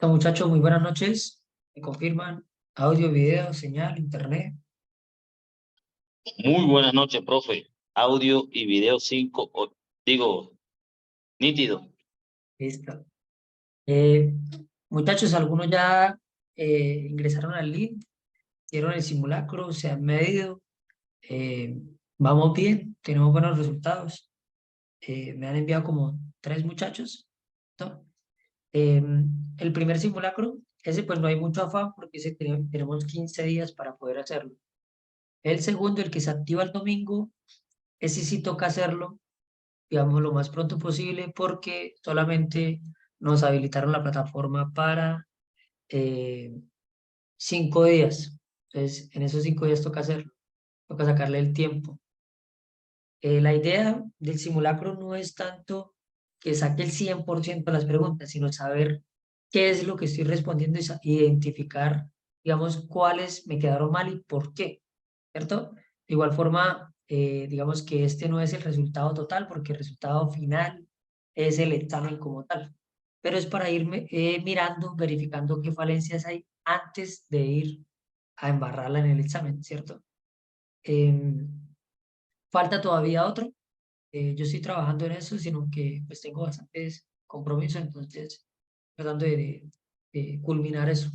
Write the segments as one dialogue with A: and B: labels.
A: Muchachos, muy buenas noches. Me confirman audio, video, señal, internet.
B: Muy buenas noches, profe. Audio y video 5, digo, nítido.
A: Listo. Eh, Muchachos, algunos ya ingresaron al link, hicieron el simulacro, se han medido. eh, Vamos bien, tenemos buenos resultados. Me han enviado como 3 muchachos, ¿no? Eh, el primer simulacro, ese pues no hay mucho afán porque tenemos 15 días para poder hacerlo. El segundo, el que se activa el domingo, ese sí toca hacerlo digamos, lo más pronto posible porque solamente nos habilitaron la plataforma para 5 días. Entonces, en esos 5 días toca hacerlo, toca sacarle el tiempo. La idea del simulacro no es tanto que saque el 100% de las preguntas, sino saber qué es lo que estoy respondiendo y identificar, digamos, cuáles me quedaron mal y por qué, ¿cierto? De igual forma, digamos que este no es el resultado total, porque el resultado final es el examen como tal, pero es para irme mirando, verificando qué falencias hay antes de ir a embarrarla en el examen, ¿cierto? Em, Falta todavía otro. Yo estoy trabajando en eso, sino que pues tengo bastantes compromisos, entonces tratando de culminar eso.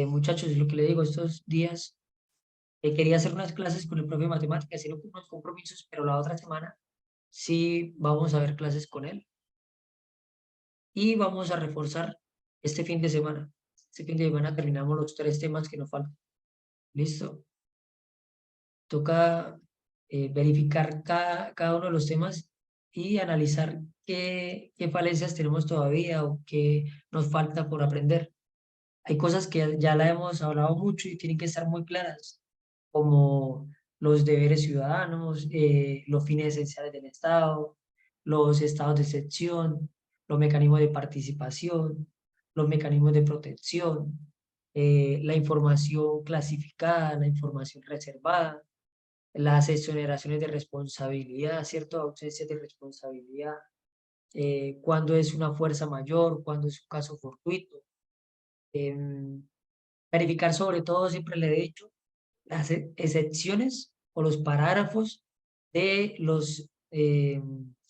A: Muchachos, lo que le digo, estos días quería hacer unas clases con el profe de matemáticas, sino con unos compromisos, pero la otra semana sí vamos a ver clases con él y vamos a reforzar este fin de semana. Este fin de semana terminamos los 3 temas que nos faltan. ¿Listo? Toca verificar cada uno de los temas y analizar qué falencias tenemos todavía o qué nos falta por aprender. Hay cosas que ya la hemos hablado mucho y tienen que estar muy claras, como los deberes ciudadanos, los fines esenciales del Estado, los estados de excepción, los mecanismos de participación, los mecanismos de protección, la información clasificada, la información reservada, las exoneraciones de responsabilidad, ¿cierto? Ausencias de responsabilidad, cuándo es una fuerza mayor, cuándo es un caso fortuito. em, Verificar sobre todo, siempre le he dicho, las excepciones o los parágrafos de los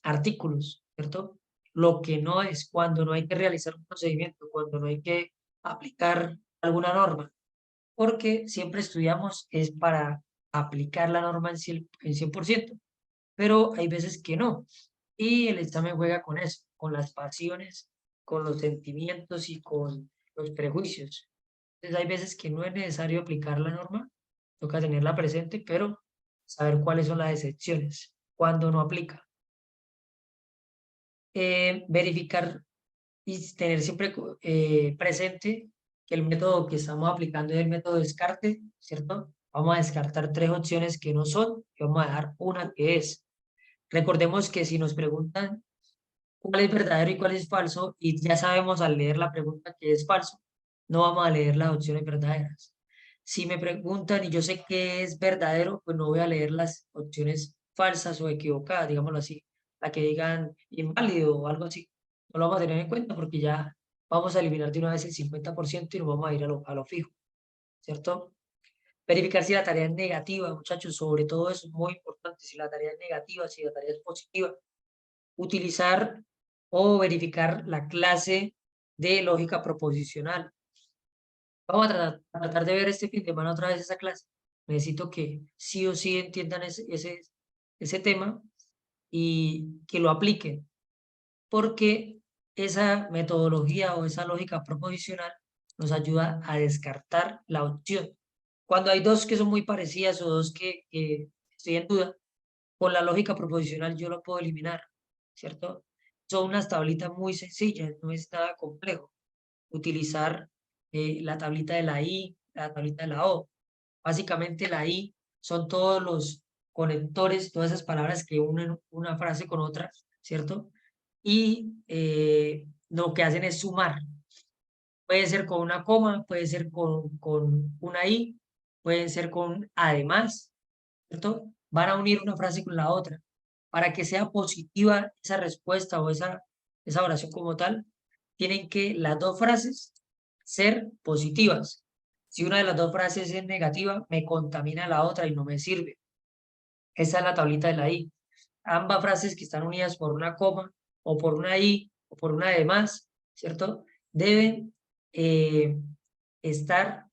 A: artículos, ¿cierto? Lo que no es cuando no hay que realizar un procedimiento, cuando no hay que aplicar alguna norma, porque siempre estudiamos es para aplicar la norma en 100%, pero hay veces que no. Y el examen juega con eso, con las pasiones, con los sentimientos y con los prejuicios. Entonces hay veces que no es necesario aplicar la norma, toca tenerla presente, pero saber cuáles son las excepciones, cuándo no aplica. Verificar y tener siempre presente que el método que estamos aplicando es el método de descarte, ¿cierto? Vamos a descartar 3 opciones que no son y vamos a dejar una que es. Recordemos que si nos preguntan cuál es verdadero y cuál es falso, y ya sabemos al leer la pregunta que es falso, no vamos a leer las opciones verdaderas. Si me preguntan y yo sé que es verdadero, pues no voy a leer las opciones falsas o equivocadas, digámoslo así, la que digan inválido o algo así. No lo vamos a tener en cuenta porque ya vamos a eliminar de una vez el 50% y nos vamos a ir a lo fijo, ¿cierto? Verificar si la tarea es negativa, muchachos, sobre todo eso es muy importante, si la tarea es negativa, si la tarea es positiva. Utilizar o verificar la clase de lógica proposicional. Vamos a tratar de ver este fin de semana otra vez esa clase. Necesito que sí o sí entiendan ese tema y que lo apliquen, porque esa metodología o esa lógica proposicional nos ayuda a descartar la opción. Cuando hay dos que son muy parecidas o dos que estoy en duda, con la lógica proposicional yo lo puedo eliminar, ¿cierto? Son unas tablitas muy sencillas, no es nada complejo. Utilizar la tablita de la I, la tablita de la O. Básicamente la I son todos los conectores, todas esas palabras que unen una frase con otra, ¿cierto? Y lo que hacen es sumar. Puede ser con una coma, puede ser con una I, puede ser con además, ¿cierto? Van a unir una frase con la otra. Para que sea positiva esa respuesta o esa oración como tal, tienen que las dos frases ser positivas. Si una de las dos frases es negativa, me contamina la otra y no me sirve. Esa es la tablita de la I. Ambas frases que están unidas por una coma o por una I o por una de más, ¿cierto? Deben estar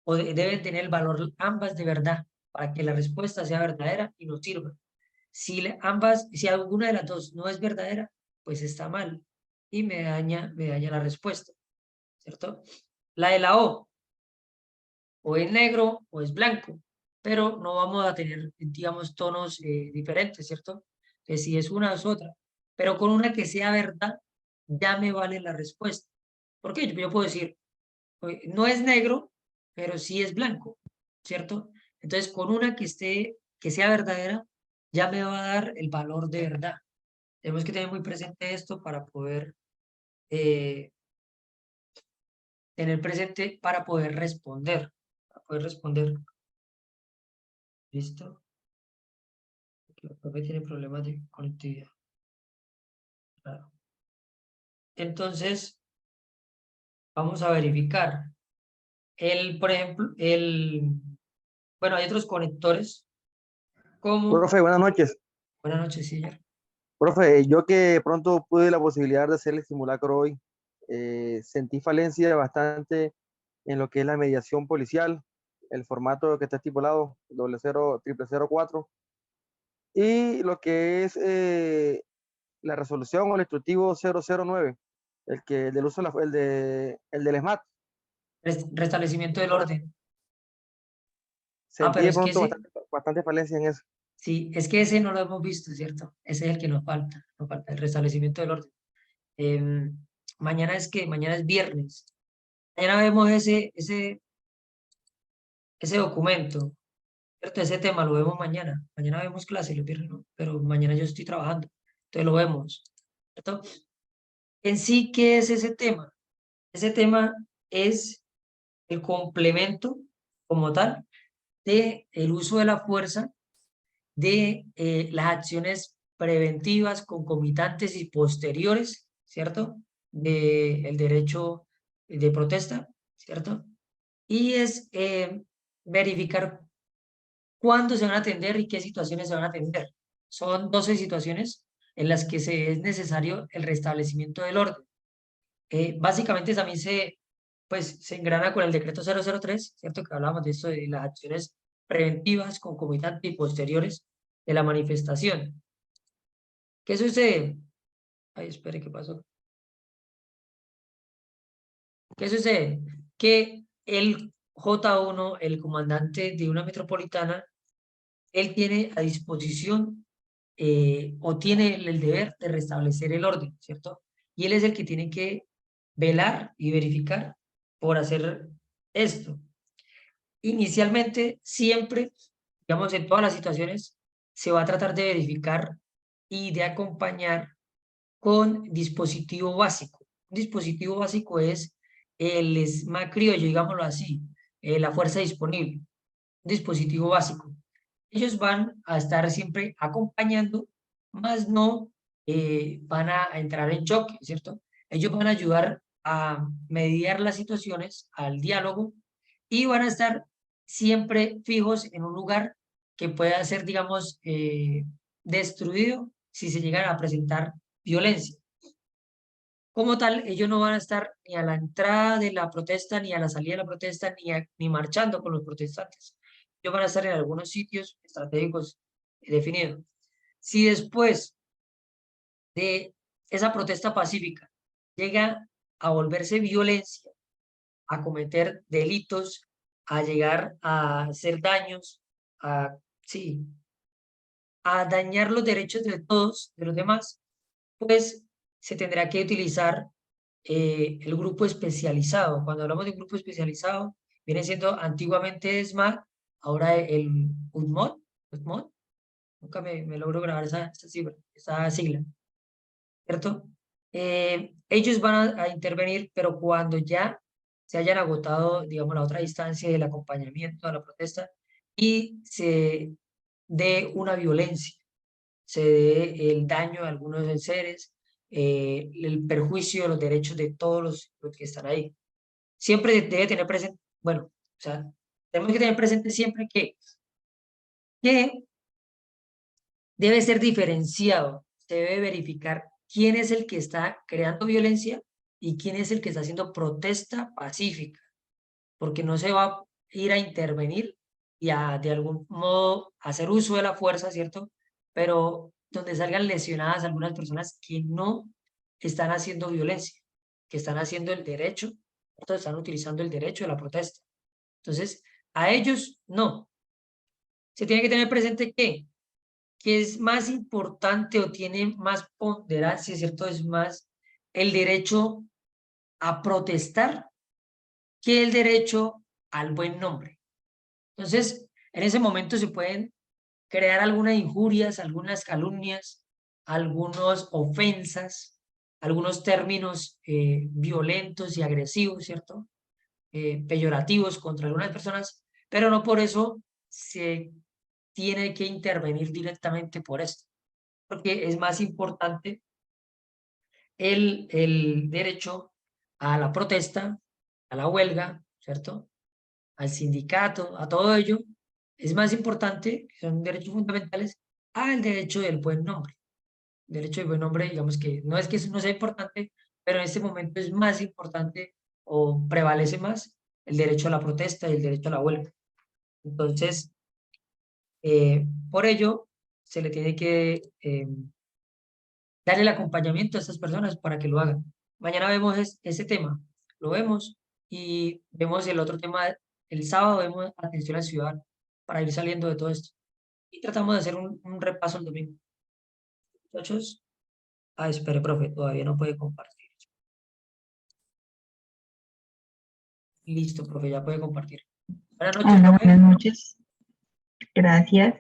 A: o deben tener el valor ambas de verdad para que la respuesta sea verdadera y nos sirva. Si alguna de las dos no es verdadera, pues está mal y me daña la respuesta, ¿cierto? La de la o es negro o es blanco, pero no vamos a tener, digamos, tonos diferentes, ¿cierto? Entonces, si es una es otra, pero con una que sea verdad, ya me vale la respuesta. ¿Por qué? Yo puedo decir, no es negro, pero sí es blanco, ¿cierto? Entonces, con una que sea verdadera, ya me va a dar el valor de verdad. Tenemos que tener muy presente esto para poder eh, tener presente para poder responder. Para poder responder. ¿Listo? Porque el profe tiene problemas de conectividad. Claro. Entonces, vamos a verificar. Por ejemplo, bueno, hay otros conectores como,
C: Profe, buenas noches.
A: buenas noches, señor.
C: Profe, yo que pronto pude la posibilidad de hacer el simulacro hoy, sentí falencia bastante en lo que es la mediación policial, el formato que está estipulado, 0004, y lo que es la resolución o el instructivo 009, el del uso, el del SMAT.
A: Restablecimiento del orden.
C: Sentí
A: Pero
C: de
A: es que
C: pronto
A: ese,
C: bastante falencia en eso.
A: sí, es que ese no lo hemos visto, ¿cierto? Ese es el que nos falta el restablecimiento del orden. Mañana mañana es viernes. Mañana vemos ese documento, ¿cierto? Ese tema lo vemos mañana. Mañana vemos clase, los viernes no, pero mañana yo estoy trabajando, entonces lo vemos, ¿cierto? En sí, ¿qué es ese tema? Ese tema es el complemento como tal de el uso de la fuerza de las acciones preventivas, concomitantes y posteriores, ¿cierto? Del derecho de protesta, ¿cierto? Y es verificar cuándo se van a atender y qué situaciones se van a atender. Son 12 situaciones en las que es necesario el restablecimiento del orden. Básicamente también se engrana con el decreto 003, ¿cierto? Que hablábamos de esto de las acciones preventivas, concomitantes y posteriores de la manifestación. ¿Qué sucede? Ay, espere, ¿qué pasó? ¿Qué sucede? Que el J1, el comandante de una metropolitana, él tiene a disposición o tiene el deber de restablecer el orden, ¿cierto? Y él es el que tiene que velar y verificar por hacer esto. Inicialmente, siempre, digamos, en todas las situaciones, se va a tratar de verificar y de acompañar con dispositivo básico. Un dispositivo básico es el ESMA criollo, digámoslo así, la fuerza disponible. Un dispositivo básico. Ellos van a estar siempre acompañando, más no van a entrar en choque, ¿cierto? Ellos van a ayudar a mediar las situaciones, al diálogo, y van a estar siempre fijos en un lugar que pueda ser, digamos, destruido si se llegan a presentar violencia. Como tal, ellos no van a estar ni a la entrada de la protesta, ni a la salida de la protesta, ni marchando con los protestantes. Ellos van a estar en algunos sitios estratégicos definidos. Si después de esa protesta pacífica llega a volverse violencia, a cometer delitos, a llegar a hacer daños, sí, a dañar los derechos de todos, de los demás, pues se tendrá que utilizar el grupo especializado. Cuando hablamos de un grupo especializado, viene siendo antiguamente SMAT, ahora el UDMOD, UDMOD, nunca me logro grabar esa sigla, ¿cierto? Ellos van a intervenir, pero cuando ya se hayan agotado, digamos, la otra distancia del acompañamiento a la protesta y se dé una violencia, se dé el daño a algunos seres, el perjuicio de los derechos de todos los que están ahí. Siempre debe tener presente, bueno, o sea, tenemos que tener presente siempre que debe ser diferenciado, se debe verificar quién es el que está creando violencia y quién es el que está haciendo protesta pacífica, porque no se va a ir a intervenir y a, de algún modo, hacer uso de la fuerza, ¿cierto? Pero donde salgan lesionadas algunas personas que no están haciendo violencia, que están haciendo el derecho, entonces están utilizando el derecho de la protesta. Entonces, a ellos no. Se tiene que tener presente que es más importante o tiene más ponderancia, ¿cierto? Es más el derecho a protestar que el derecho al buen nombre. Entonces, en ese momento se pueden crear algunas injurias, algunas calumnias, algunas ofensas, algunos términos violentos y agresivos, ¿cierto? Peyorativos contra algunas personas, pero no por eso se tiene que intervenir directamente por esto, porque es más importante el derecho a la protesta, a la huelga, ¿cierto? Al sindicato, a todo ello, es más importante, que son derechos fundamentales, al derecho del buen nombre. El derecho del buen nombre, digamos que no es que eso no sea importante, pero en este momento es más importante o prevalece más el derecho a la protesta y el derecho a la huelga. Entonces, por ello, se le tiene que dar el acompañamiento a estas personas para que lo hagan. Mañana vemos ese tema, lo vemos y vemos el otro tema, el sábado vemos atención al ciudadano para ir saliendo de todo esto. Y tratamos de hacer un repaso el domingo. Muchachos, espere, profe, todavía no puede compartir. Listo, profe, ya puede compartir. Buenas noches,
D: Hola,
A: profe.
D: buenas noches. Gracias.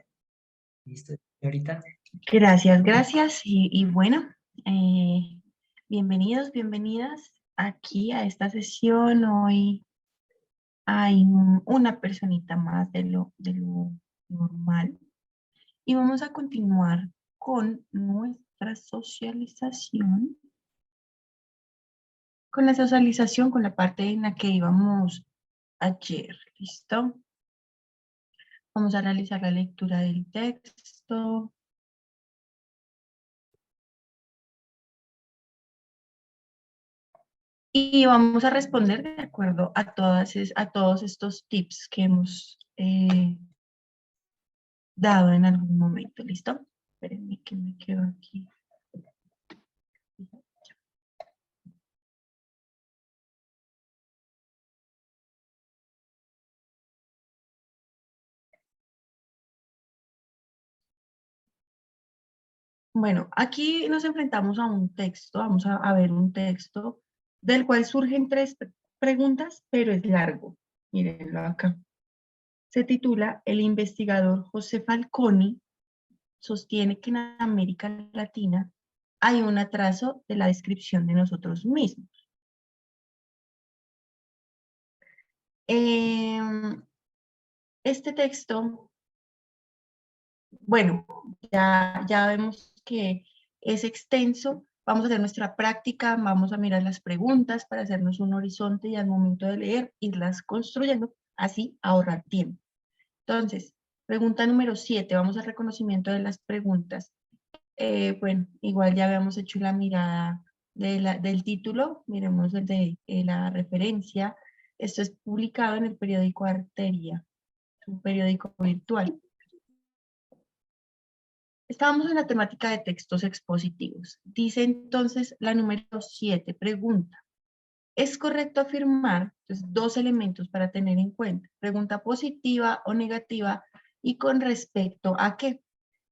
A: Listo, señorita.
D: Gracias. Y bueno, bienvenidos, bienvenidas aquí a esta sesión. Hoy hay una personita más de lo normal. Y vamos a continuar con nuestra socialización. Con la socialización, con la parte en la que íbamos ayer. ¿Listo? Vamos a realizar la lectura del texto. Y vamos a responder de acuerdo a todos estos tips que hemos dado en algún momento. ¿Listo? Espérenme que me quedo aquí. Bueno, aquí nos enfrentamos a un texto, vamos a ver un texto del cual surgen tres preguntas, pero es largo. Mírenlo acá. Se titula El investigador José Falconi sostiene que en América Latina hay un atraso de la descripción de nosotros mismos. Este texto, bueno, ya vemos que es extenso. Vamos a hacer nuestra práctica, vamos a mirar las preguntas para hacernos un horizonte y al momento de leer irlas construyendo, así ahorrar tiempo. Entonces, pregunta número 7, vamos al reconocimiento de las preguntas. Bueno, igual ya habíamos hecho la mirada del título, miremos el de la referencia. Esto es publicado en el periódico Arteria, un periódico virtual. Estábamos en la temática de textos expositivos. Dice entonces la número 7, pregunta. ¿Es correcto afirmar? Entonces, dos elementos para tener en cuenta. Pregunta positiva o negativa y con respecto a qué.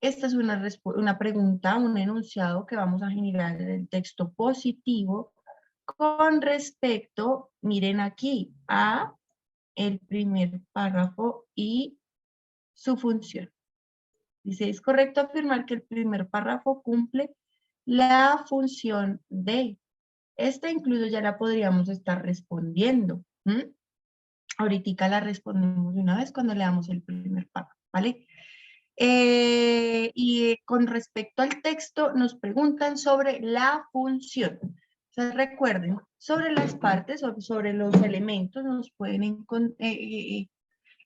D: Esta es una pregunta, un enunciado que vamos a generar en el texto positivo con respecto, miren aquí, a el primer párrafo y su función. Dice, ¿es correcto afirmar que el primer párrafo cumple la función de? Esta incluso ya la podríamos estar respondiendo. Ahorita la respondemos de una vez cuando leamos el primer párrafo, ¿vale? Y con respecto al texto nos preguntan sobre la función. Entonces recuerden, sobre las partes o sobre los elementos nos pueden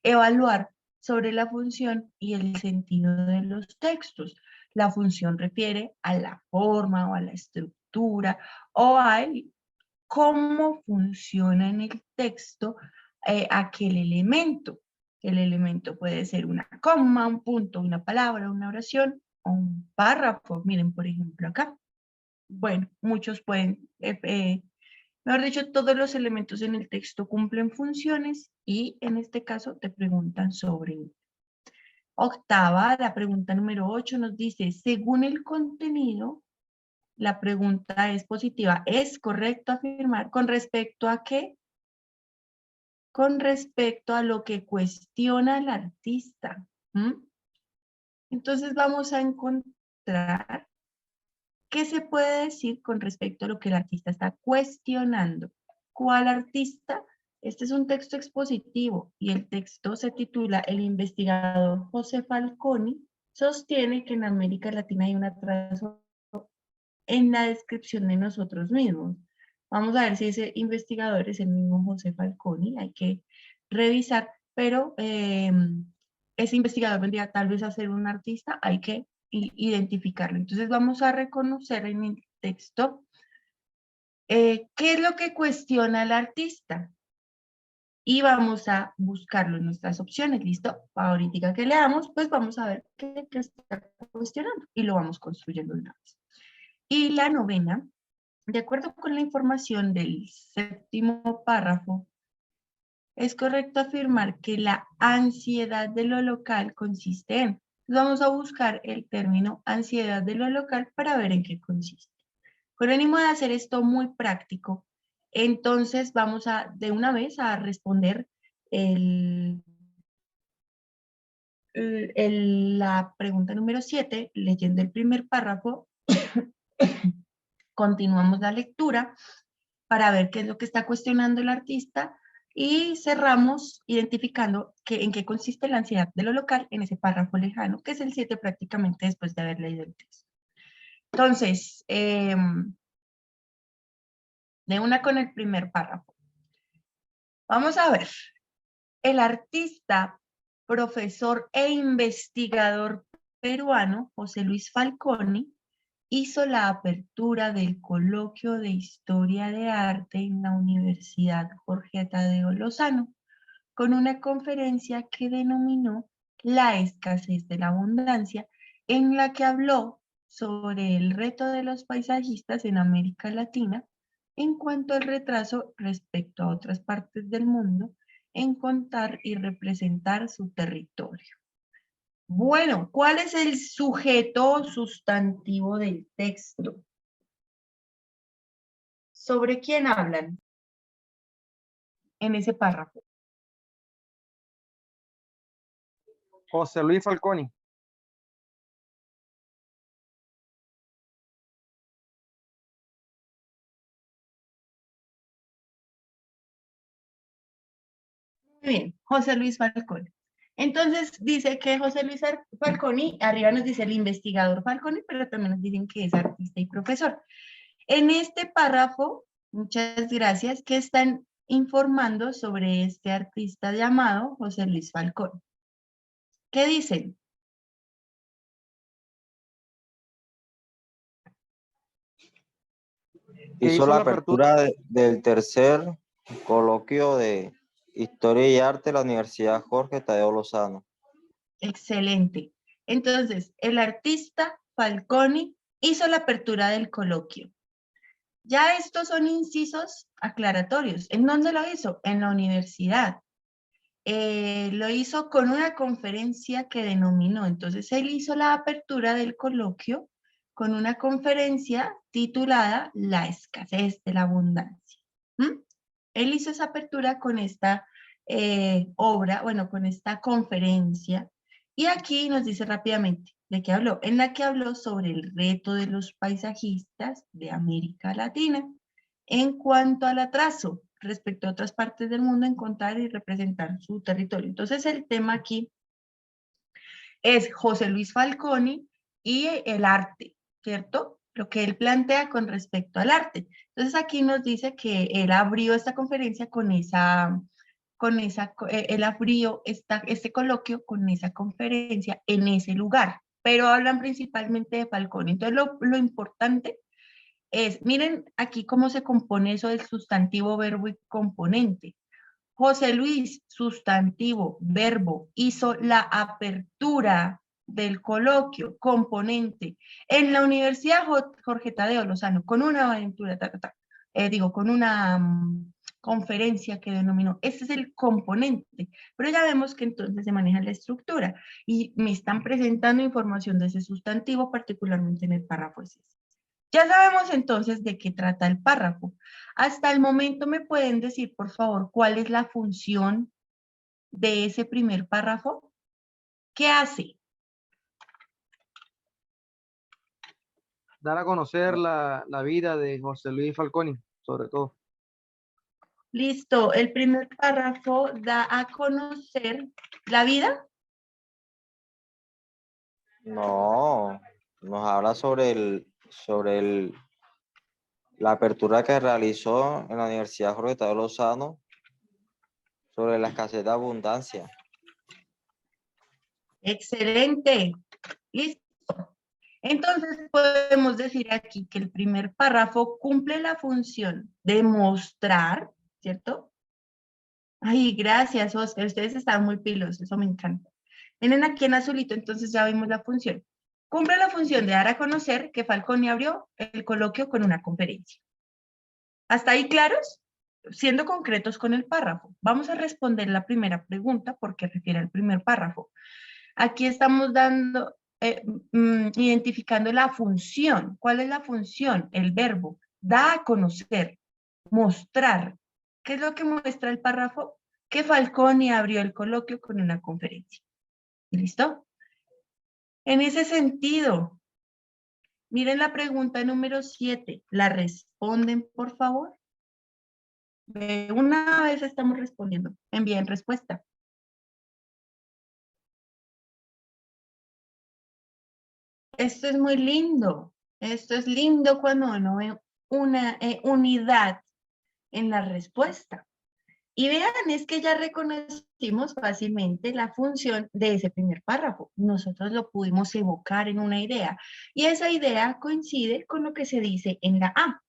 D: evaluar sobre la función y el sentido de los textos. La función refiere a la forma o a la estructura o a cómo funciona en el texto aquel elemento. El elemento puede ser una coma, un punto, una palabra, una oración o un párrafo. Miren, por ejemplo, acá. Bueno, muchos pueden, mejor dicho, todos los elementos en el texto cumplen funciones y en este caso te preguntan sobre. Octava, la pregunta número 8 nos dice, según el contenido, la pregunta es positiva. ¿Es correcto afirmar con respecto a qué? Con respecto a lo que cuestiona el artista. Entonces vamos a encontrar qué se puede decir con respecto a lo que el artista está cuestionando. ¿Cuál artista? Este es un texto expositivo y el texto se titula El investigador José Falconi sostiene que en América Latina hay un atraso en la descripción de nosotros mismos. Vamos a ver si ese investigador es el mismo José Falconi, hay que revisar, pero ese investigador vendría tal vez a ser un artista, hay que identificarlo. Entonces vamos a reconocer en el texto qué es lo que cuestiona el artista y vamos a buscarlo en nuestras opciones, ¿listo? Ahorita que leamos, pues vamos a ver qué está cuestionando y lo vamos construyendo de una vez. Y la novena, de acuerdo con la información del séptimo párrafo, es correcto afirmar que la ansiedad de lo local consiste en. Vamos a buscar el término ansiedad de lo local para ver en qué consiste. Con ánimo de hacer esto muy práctico, entonces vamos a de una vez a responder la pregunta número 7, leyendo el primer párrafo. Continuamos la lectura para ver qué es lo que está cuestionando el artista y cerramos identificando en qué consiste la ansiedad de lo local en ese párrafo lejano, que es el 7 prácticamente después de haber leído el texto. Entonces, de una con el primer párrafo. Vamos a ver. El artista, profesor e investigador peruano, José Luis Falconi, hizo la apertura del coloquio de Historia de Arte en la Universidad Jorge Tadeo Lozano, con una conferencia que denominó La escasez de la abundancia, en la que habló sobre el reto de los paisajistas en América Latina en cuanto al retraso respecto a otras partes del mundo en contar y representar su territorio. Bueno, ¿cuál es el sujeto sustantivo del texto? ¿Sobre quién hablan en ese párrafo?
C: José Luis Falconi.
D: Muy bien, José Luis Falconi. Entonces dice que José Luis Falconi, arriba nos dice el investigador Falconi, pero también nos dicen que es artista y profesor. En este párrafo, muchas gracias, que están informando sobre este artista llamado José Luis Falconi. ¿Qué dicen?
E: Hizo la apertura del tercer coloquio de Historia y Arte de la Universidad Jorge Tadeo Lozano.
D: Excelente. Entonces, el artista Falconi hizo la apertura del coloquio. Ya estos son incisos aclaratorios. ¿En dónde lo hizo? En la universidad. Lo hizo con una conferencia que denominó. Entonces, él hizo la apertura del coloquio con una conferencia titulada La escasez de la abundancia. Él hizo esa apertura con esta obra, bueno, con esta conferencia. Y aquí nos dice rápidamente de qué habló. En la que habló sobre el reto de los paisajistas de América Latina en cuanto al atraso respecto a otras partes del mundo en contar y representar su territorio. Entonces el tema aquí es José Luis Falconi y el arte, ¿cierto? Lo que él plantea con respecto al arte. Entonces aquí nos dice que él abrió esta conferencia él abrió este coloquio con esa conferencia en ese lugar, pero hablan principalmente de Falconi. Entonces lo importante es, miren aquí cómo se compone eso del sustantivo, verbo y componente. José Luis, sustantivo, verbo, hizo la apertura del coloquio, componente, en la Universidad Jorge Tadeo Lozano, con una aventura, con una conferencia que denominó, este es el componente, pero ya vemos que entonces se maneja la estructura y me están presentando información de ese sustantivo, particularmente en el párrafo ese. Ya sabemos entonces de qué trata el párrafo. Hasta el momento me pueden decir, por favor, cuál es la función de ese primer párrafo. ¿Qué hace?
C: Dar a conocer la vida de José Luis Falconi, sobre todo.
D: Listo, el primer párrafo da a conocer la vida.
E: No, nos habla la apertura que realizó en la Universidad Jorge Tadeo Lozano sobre la escasez de abundancia.
D: Excelente. Listo. Entonces podemos decir aquí que el primer párrafo cumple la función de mostrar, ¿cierto? Ay, gracias, Oscar. Ustedes están muy pilos, eso me encanta. Miren aquí en azulito, entonces ya vimos la función. Cumple la función de dar a conocer que Falconi abrió el coloquio con una conferencia. ¿Hasta ahí claros? Siendo concretos con el párrafo. Vamos a responder la primera pregunta porque refiere al primer párrafo. Aquí estamos identificando la función. ¿Cuál es la función? El verbo. Da a conocer, mostrar. ¿Qué es lo que muestra el párrafo? Que Falconi abrió el coloquio con una conferencia. ¿Listo? En ese sentido, miren la pregunta número 7. ¿La responden, por favor? De una vez estamos respondiendo. Envíen respuesta. Esto es muy lindo. Esto es lindo cuando uno ve una unidad en la respuesta. Y vean, es que ya reconocimos fácilmente la función de ese primer párrafo. Nosotros lo pudimos evocar en una idea. Y esa idea coincide con lo que se dice en la A.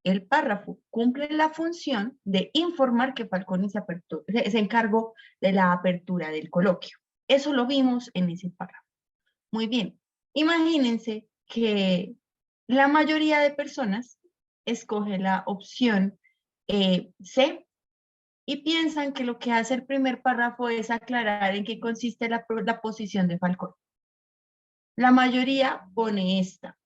D: El párrafo cumple la función de informar que Falconi se encargó de la apertura del coloquio. Eso lo vimos en ese párrafo. Muy bien. Imagínense que la mayoría de personas escoge la opción C y piensan que lo que hace el primer párrafo es aclarar en qué consiste la posición de Falconi. La mayoría pone esta.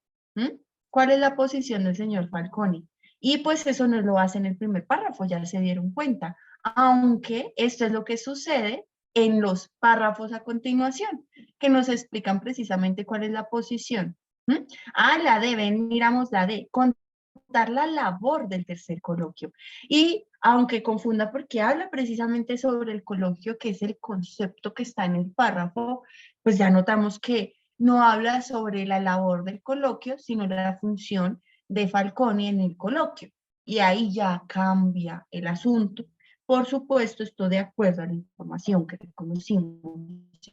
D: ¿Cuál es la posición del señor Falconi? Y pues eso no lo hace en el primer párrafo, ya se dieron cuenta. Aunque esto es lo que sucede en los párrafos a continuación, que nos explican precisamente cuál es la posición. La D, miramos la D, contar la labor del tercer coloquio. Y aunque confunda porque habla precisamente sobre el coloquio, que es el concepto que está en el párrafo, pues ya notamos que no habla sobre la labor del coloquio, sino la función de Falconi en el coloquio. Y ahí ya cambia el asunto. Por supuesto, estoy de acuerdo a la información que reconocimos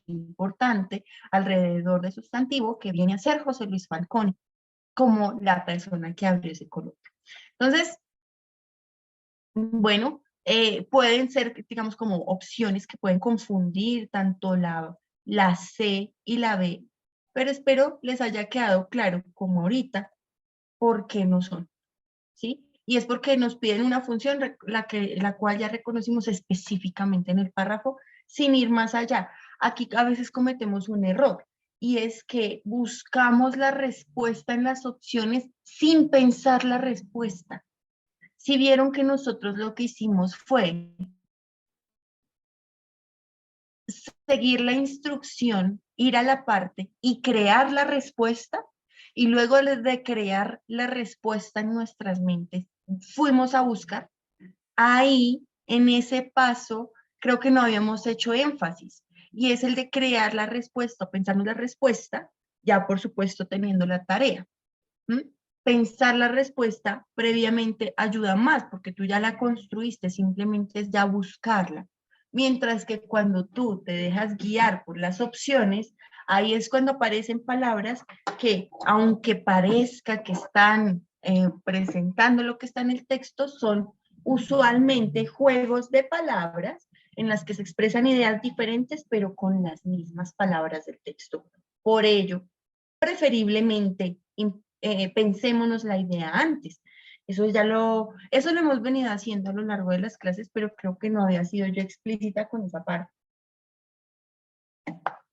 D: importante alrededor del sustantivo que viene a ser José Luis Falconi como la persona que abrió ese coloquio. Entonces, bueno, pueden ser, digamos, como opciones que pueden confundir tanto la C y la B, pero espero les haya quedado claro, como ahorita, por qué no son, ¿sí? Y es porque nos piden una función, la cual ya reconocimos específicamente en el párrafo, sin ir más allá. Aquí a veces cometemos un error, y es que buscamos la respuesta en las opciones sin pensar la respuesta. Si vieron que nosotros lo que hicimos fue seguir la instrucción, ir a la parte y crear la respuesta, y luego de crear la respuesta en nuestras mentes, fuimos a buscar. Ahí, en ese paso, creo que no habíamos hecho énfasis. y es el de crear la respuesta, pensarnos la respuesta, ya por supuesto teniendo la tarea. Pensar la respuesta previamente ayuda más, porque tú ya la construiste, simplemente es ya buscarla. Mientras que cuando tú te dejas guiar por las opciones, ahí es cuando aparecen palabras que, aunque parezca que están presentando lo que está en el texto, son usualmente juegos de palabras en las que se expresan ideas diferentes, pero con las mismas palabras del texto. Por ello, preferiblemente, pensémonos la idea antes. Eso lo hemos venido haciendo a lo largo de las clases, pero creo que no había sido yo explícita con esa parte.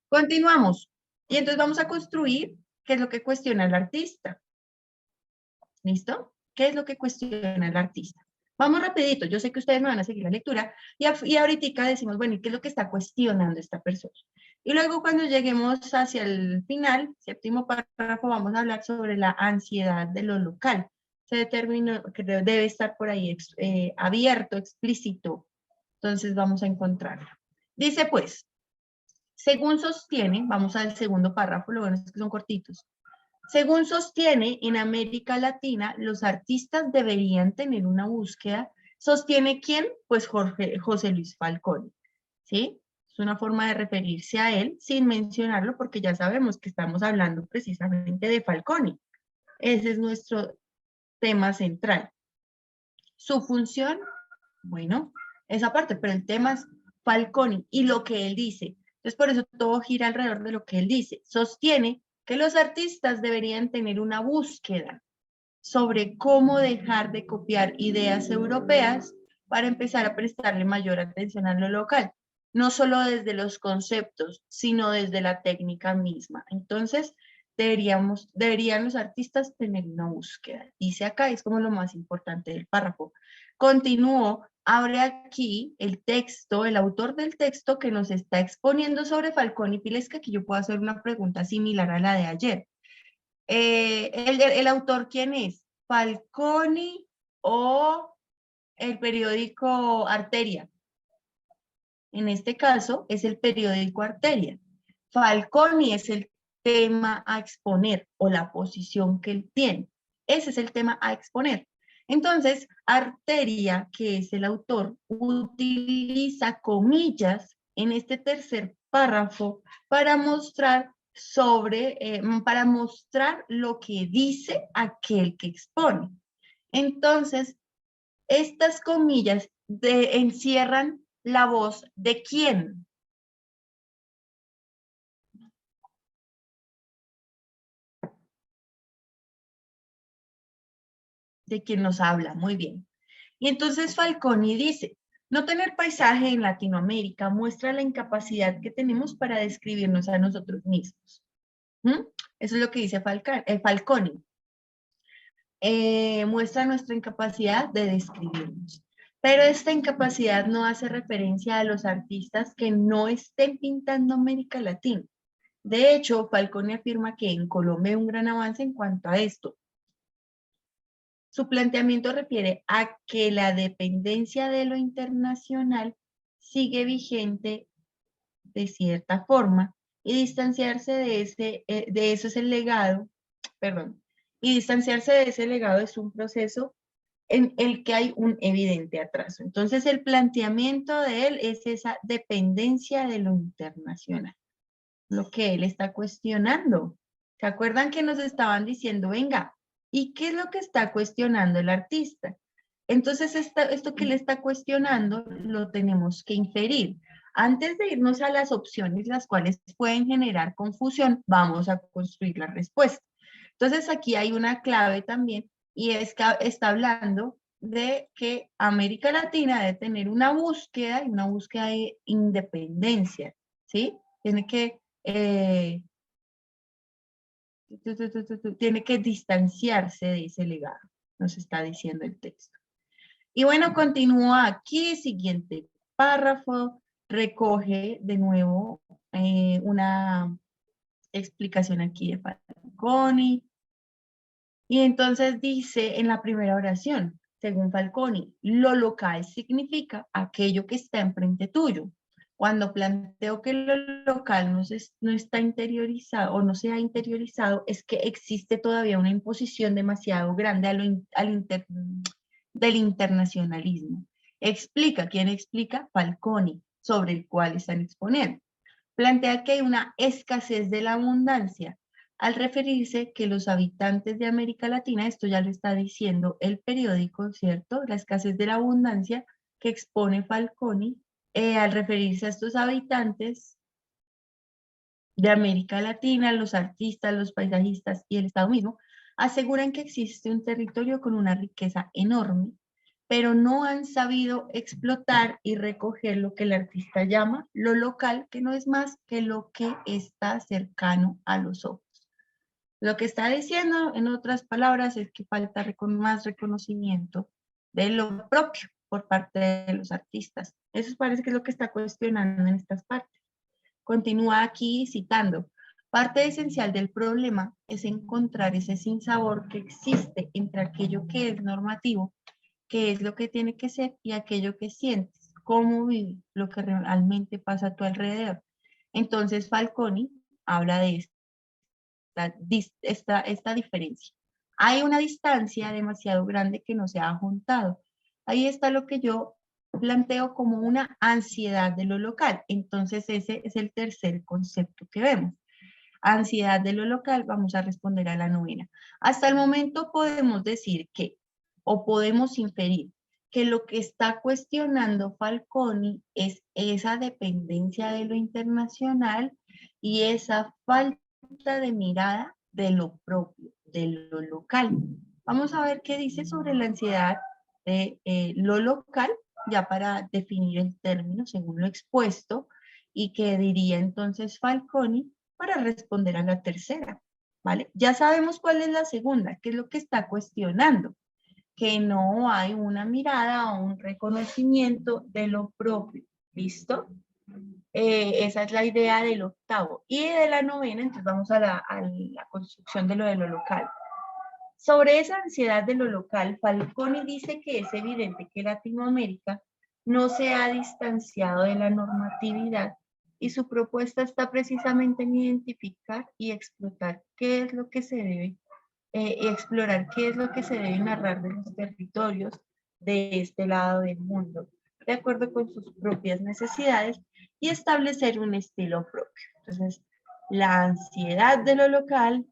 D: Continuamos. Y entonces vamos a construir qué es lo que cuestiona el artista. ¿Listo? ¿Qué es lo que cuestiona el artista? Vamos rapidito. Yo sé que ustedes me van a seguir la lectura y ahorita decimos, bueno, ¿y qué es lo que está cuestionando esta persona? Y luego cuando lleguemos hacia el final, séptimo párrafo, vamos a hablar sobre la ansiedad de lo local. Se determinó que debe estar por ahí abierto, explícito. Entonces vamos a encontrarlo. Dice pues, según sostiene, vamos al segundo párrafo, lo bueno es que son cortitos. Según sostiene, en América Latina, los artistas deberían tener una búsqueda. ¿Sostiene quién? Pues José Luis Falconi, ¿sí? Es una forma de referirse a él sin mencionarlo porque ya sabemos que estamos hablando precisamente de Falconi. Ese es nuestro tema central. Su función, bueno, esa parte, pero el tema es Falconi y lo que él dice. Entonces, por eso todo gira alrededor de lo que él dice. Sostiene que los artistas deberían tener una búsqueda sobre cómo dejar de copiar ideas europeas para empezar a prestarle mayor atención a lo local, no solo desde los conceptos, sino desde la técnica misma. Entonces, deberían los artistas tener una búsqueda. Dice acá, es como lo más importante del párrafo. Continúo, abre aquí el texto, el autor del texto que nos está exponiendo sobre Falconi y Pilesca, que yo puedo hacer una pregunta similar a la de ayer. ¿El autor quién es? ¿Falconi o el periódico Arteria? En este caso es el periódico Arteria. Falconi es el tema a exponer o la posición que él tiene. Ese es el tema a exponer. Entonces, Arteria, que es el autor, utiliza comillas en este tercer párrafo para mostrar para mostrar lo que dice aquel que expone. Entonces, estas comillas encierran la voz de quién. De quien nos habla, muy bien. Y entonces Falconi dice, no tener paisaje en Latinoamérica muestra la incapacidad que tenemos para describirnos a nosotros mismos. Eso es lo que dice Falconi. Muestra nuestra incapacidad de describirnos. Pero esta incapacidad no hace referencia a los artistas que no estén pintando América Latina. De hecho, Falconi afirma que en Colombia hay un gran avance en cuanto a esto. Su planteamiento refiere a que la dependencia de lo internacional sigue vigente de cierta forma y distanciarse de eso es el legado, y distanciarse de ese legado es un proceso en el que hay un evidente atraso. Entonces el planteamiento de él es esa dependencia de lo internacional, lo que él está cuestionando. ¿Se acuerdan que nos estaban diciendo, venga, ¿y qué es lo que está cuestionando el artista? Entonces, esto que le está cuestionando lo tenemos que inferir. Antes de irnos a las opciones, las cuales pueden generar confusión, vamos a construir la respuesta. Entonces, aquí hay una clave también, y es que está hablando de que América Latina debe tener una búsqueda de independencia, ¿sí? Tiene que distanciarse de ese legado, nos está diciendo el texto. Y bueno, continúa aquí, siguiente párrafo, recoge de nuevo una explicación aquí de Falconi. Y entonces dice en la primera oración, según Falconi, lo local significa aquello que está enfrente tuyo. Cuando planteo que lo local no está interiorizado o no se ha interiorizado, es que existe todavía una imposición demasiado grande del internacionalismo. ¿Quién explica? Falconi, sobre el cual están exponiendo. Plantea que hay una escasez de la abundancia, al referirse que los habitantes de América Latina, esto ya lo está diciendo el periódico, ¿cierto? La escasez de la abundancia que expone Falconi, al referirse a estos habitantes de América Latina, los artistas, los paisajistas y el Estado mismo, aseguran que existe un territorio con una riqueza enorme, pero no han sabido explotar y recoger lo que el artista llama lo local, que no es más que lo que está cercano a los ojos. Lo que está diciendo, en otras palabras, es que falta más reconocimiento de lo propio por parte de los artistas. Eso parece que es lo que está cuestionando en estas partes. Continúa aquí citando: parte esencial del problema es encontrar ese sinsabor que existe entre aquello que es normativo, que es lo que tiene que ser, y aquello que sientes, cómo vives, lo que realmente pasa a tu alrededor. Entonces Falconi habla de esta diferencia. Hay una distancia demasiado grande que no se ha juntado. Ahí está lo que yo planteo como una ansiedad de lo local. Entonces ese es el tercer concepto que vemos. Ansiedad de lo local, vamos a responder a la novena. Hasta el momento podemos decir que, o podemos inferir, que lo que está cuestionando Falconi es esa dependencia de lo internacional y esa falta de mirada de lo propio, de lo local. Vamos a ver qué dice sobre la ansiedad de lo local, ya para definir el término según lo expuesto, y qué diría entonces Falconi para responder a la tercera, ¿vale? Ya sabemos cuál es la segunda, qué es lo que está cuestionando, que no hay una mirada o un reconocimiento de lo propio, ¿listo? Esa es la idea del octavo. Y de la novena, entonces vamos a la construcción de lo local. Sobre esa ansiedad de lo local, Falconi dice que es evidente que Latinoamérica no se ha distanciado de la normatividad y su propuesta está precisamente en identificar y explotar qué es lo que se debe, explorar qué es lo que se debe narrar de los territorios de este lado del mundo, de acuerdo con sus propias necesidades, y establecer un estilo propio. Entonces, la ansiedad de lo local,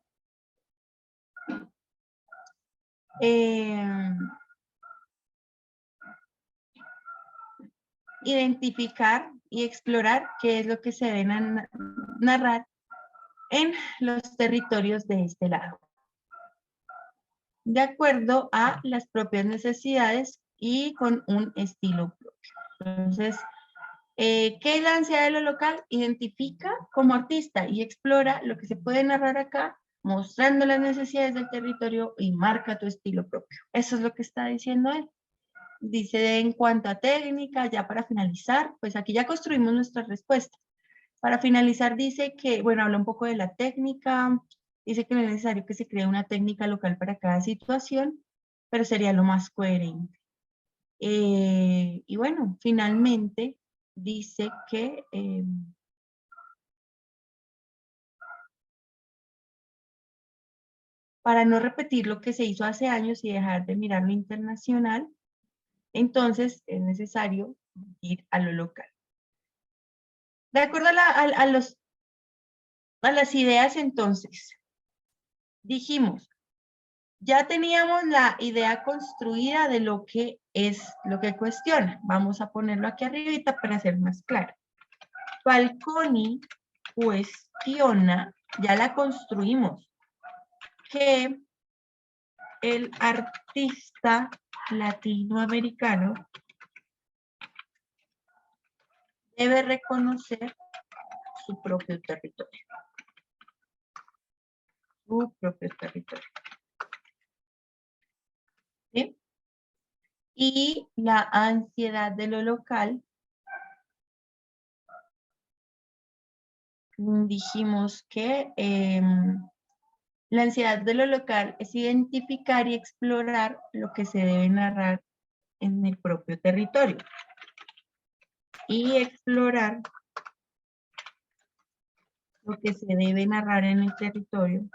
D: identificar y explorar qué es lo que se debe narrar en los territorios de este lado, de acuerdo a las propias necesidades y con un estilo propio. Entonces, ¿qué es la ansiedad de lo local? Identifica como artista y explora lo que se puede narrar acá, mostrando las necesidades del territorio, y marca tu estilo propio. Eso es lo que está diciendo él. Dice, en cuanto a técnica, ya para finalizar, pues aquí ya construimos nuestra respuesta. Para finalizar dice que, bueno, habla un poco de la técnica, dice que no es necesario que se cree una técnica local para cada situación, pero sería lo más coherente. Y bueno, finalmente dice que para no repetir lo que se hizo hace años y dejar de mirar lo internacional, entonces es necesario ir a lo local. De acuerdo a las ideas, entonces, dijimos, ya teníamos la idea construida de lo que es lo que cuestiona. Vamos a ponerlo aquí arribita para ser más claro. Falconi cuestiona, ya la construimos, que el artista latinoamericano debe reconocer su propio territorio. Su propio territorio. ¿Sí? Y la ansiedad de lo local, dijimos que la ansiedad de lo local es identificar y explorar lo que se debe narrar en el propio territorio. Y explorar lo que se debe narrar en el territorio.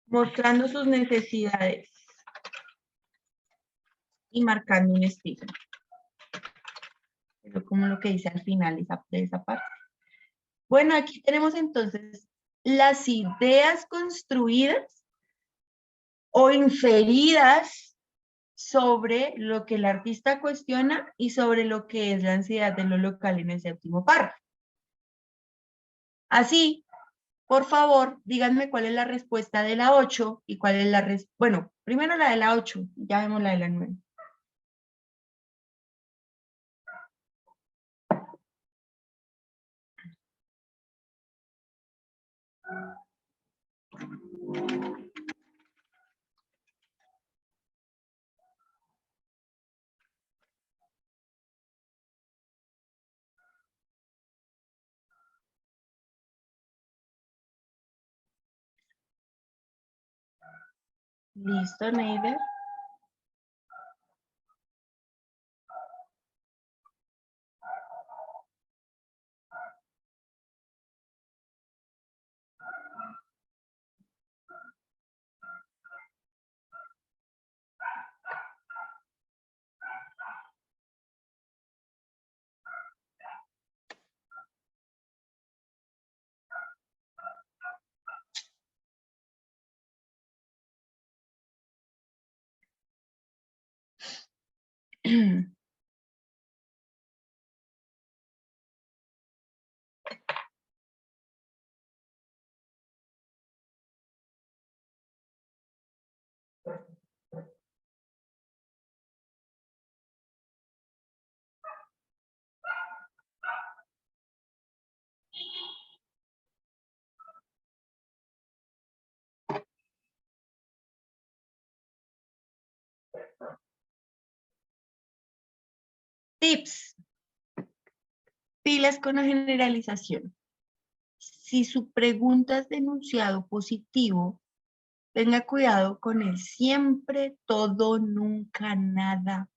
D: Mostrando sus necesidades y marcando un estilo. Eso como lo que dice al final de esa parte. Bueno, aquí tenemos entonces las ideas construidas o inferidas sobre lo que el artista cuestiona y sobre lo que es la ansiedad de lo local en el séptimo párrafo. Así, por favor, díganme cuál es la respuesta de la 8 y cuál es la respuesta. Bueno, primero la de la 8, ya vemos la de la 9. Listo, Neider. Tips. Pilas con la generalización. Si su pregunta es de enunciado positivo, tenga cuidado con el siempre, todo, nunca, nada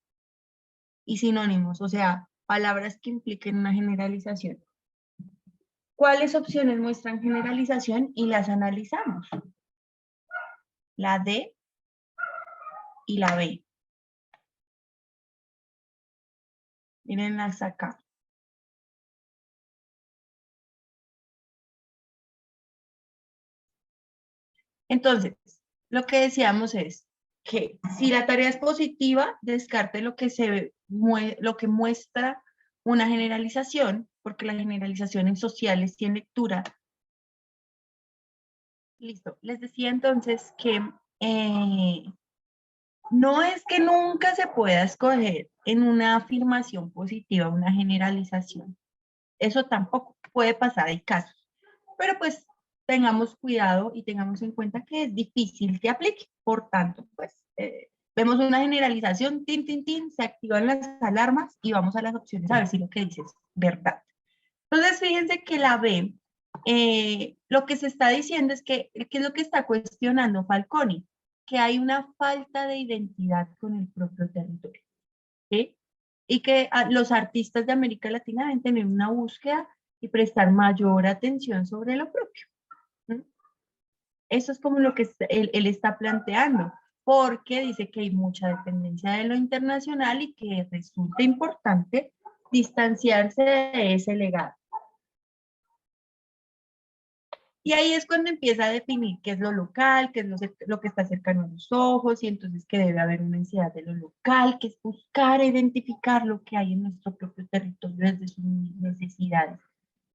D: y sinónimos, o sea, palabras que impliquen una generalización. ¿Cuáles opciones muestran generalización y las analizamos? La D y la B. Mírenlas acá. Entonces, lo que decíamos es que si la tarea es positiva, descarte lo que lo que muestra una generalización, porque la generalización en sociales y en lectura. Listo. Les decía entonces que no es que nunca se pueda escoger en una afirmación positiva una generalización. Eso tampoco puede pasar, hay casos. Pero pues tengamos cuidado y tengamos en cuenta que es difícil que aplique. Por tanto, pues vemos una generalización, tin, tin, tin, se activan las alarmas y vamos a las opciones a ver si lo que dices es verdad. Entonces, fíjense que la B, lo que se está diciendo es que, ¿qué es lo que está cuestionando Falconi? Que hay una falta de identidad con el propio territorio, ¿sí? Y que los artistas de América Latina deben tener una búsqueda y prestar mayor atención sobre lo propio. ¿Sí? Eso es como lo que él está planteando, porque dice que hay mucha dependencia de lo internacional y que resulta importante distanciarse de ese legado. Y ahí es cuando empieza a definir qué es lo local, qué es lo que está cercano a los ojos, y entonces que debe haber una ansiedad de lo local, que es buscar identificar lo que hay en nuestro propio territorio desde sus necesidades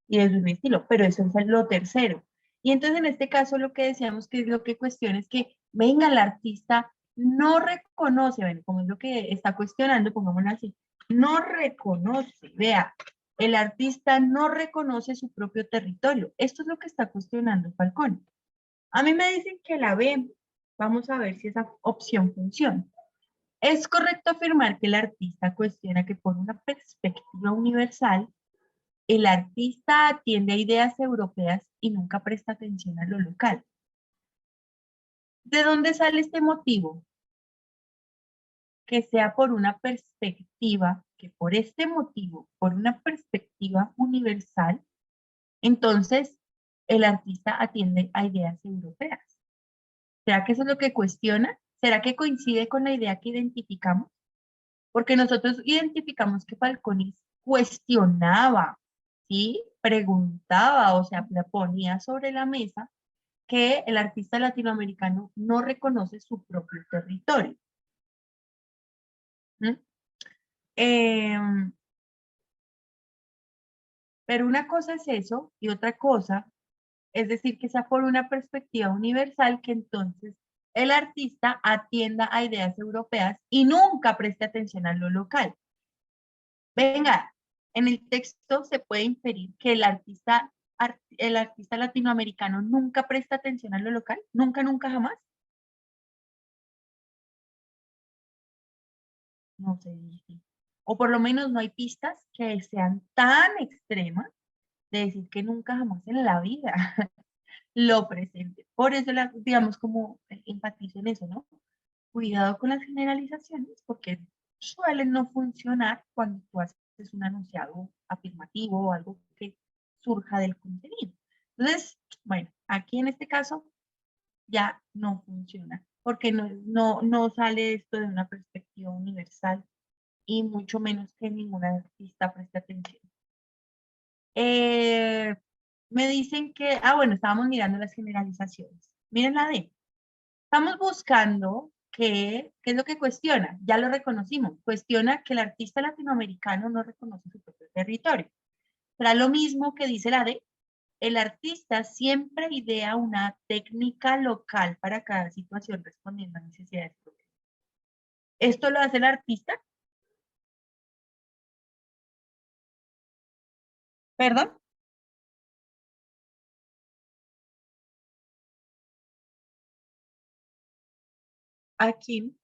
D: y desde un estilo. Pero eso es lo tercero. Y entonces en este caso lo que decíamos que es lo que cuestiona es que, venga, el artista no reconoce, bueno, como es lo que está cuestionando, pongámoslo así, no reconoce, vea, el artista no reconoce su propio territorio. Esto es lo que está cuestionando Falcón. A mí me dicen que la B, vamos a ver si esa opción funciona. Es correcto afirmar que el artista cuestiona que por una perspectiva universal, el artista atiende a ideas europeas y nunca presta atención a lo local. ¿De dónde sale este motivo? Que sea por una perspectiva que por este motivo, por una perspectiva universal, entonces el artista atiende a ideas europeas. ¿Será que eso es lo que cuestiona? ¿Será que coincide con la idea que identificamos? Porque nosotros identificamos que Falconi cuestionaba, ¿sí? Preguntaba, o sea, la ponía sobre la mesa que el artista latinoamericano no reconoce su propio territorio. ¿Mm? Pero una cosa es eso y otra cosa es decir que esa por una perspectiva universal que entonces el artista atienda a ideas europeas y nunca preste atención a lo local. Venga, en el texto se puede inferir que el artista latinoamericano nunca presta atención a lo local, nunca, nunca, jamás. No se dice. O por lo menos no hay pistas que sean tan extremas de decir que nunca jamás en la vida lo presente. Por eso, digamos, como enfatizo en eso, ¿no? Cuidado con las generalizaciones porque suelen no funcionar cuando tú haces un enunciado afirmativo o algo que surja del contenido. Entonces, bueno, aquí en este caso ya no funciona porque no sale esto de una perspectiva universal y mucho menos que ninguna artista preste atención. Me dicen que, bueno, estábamos mirando las generalizaciones. Miren la D. Estamos buscando qué es lo que cuestiona. Ya lo reconocimos. Cuestiona que el artista latinoamericano no reconoce su propio territorio. Será lo mismo que dice la D. El artista siempre idea una técnica local para cada situación respondiendo a necesidades propias. ¿Esto lo hace el artista? ¿Perdón? Aquí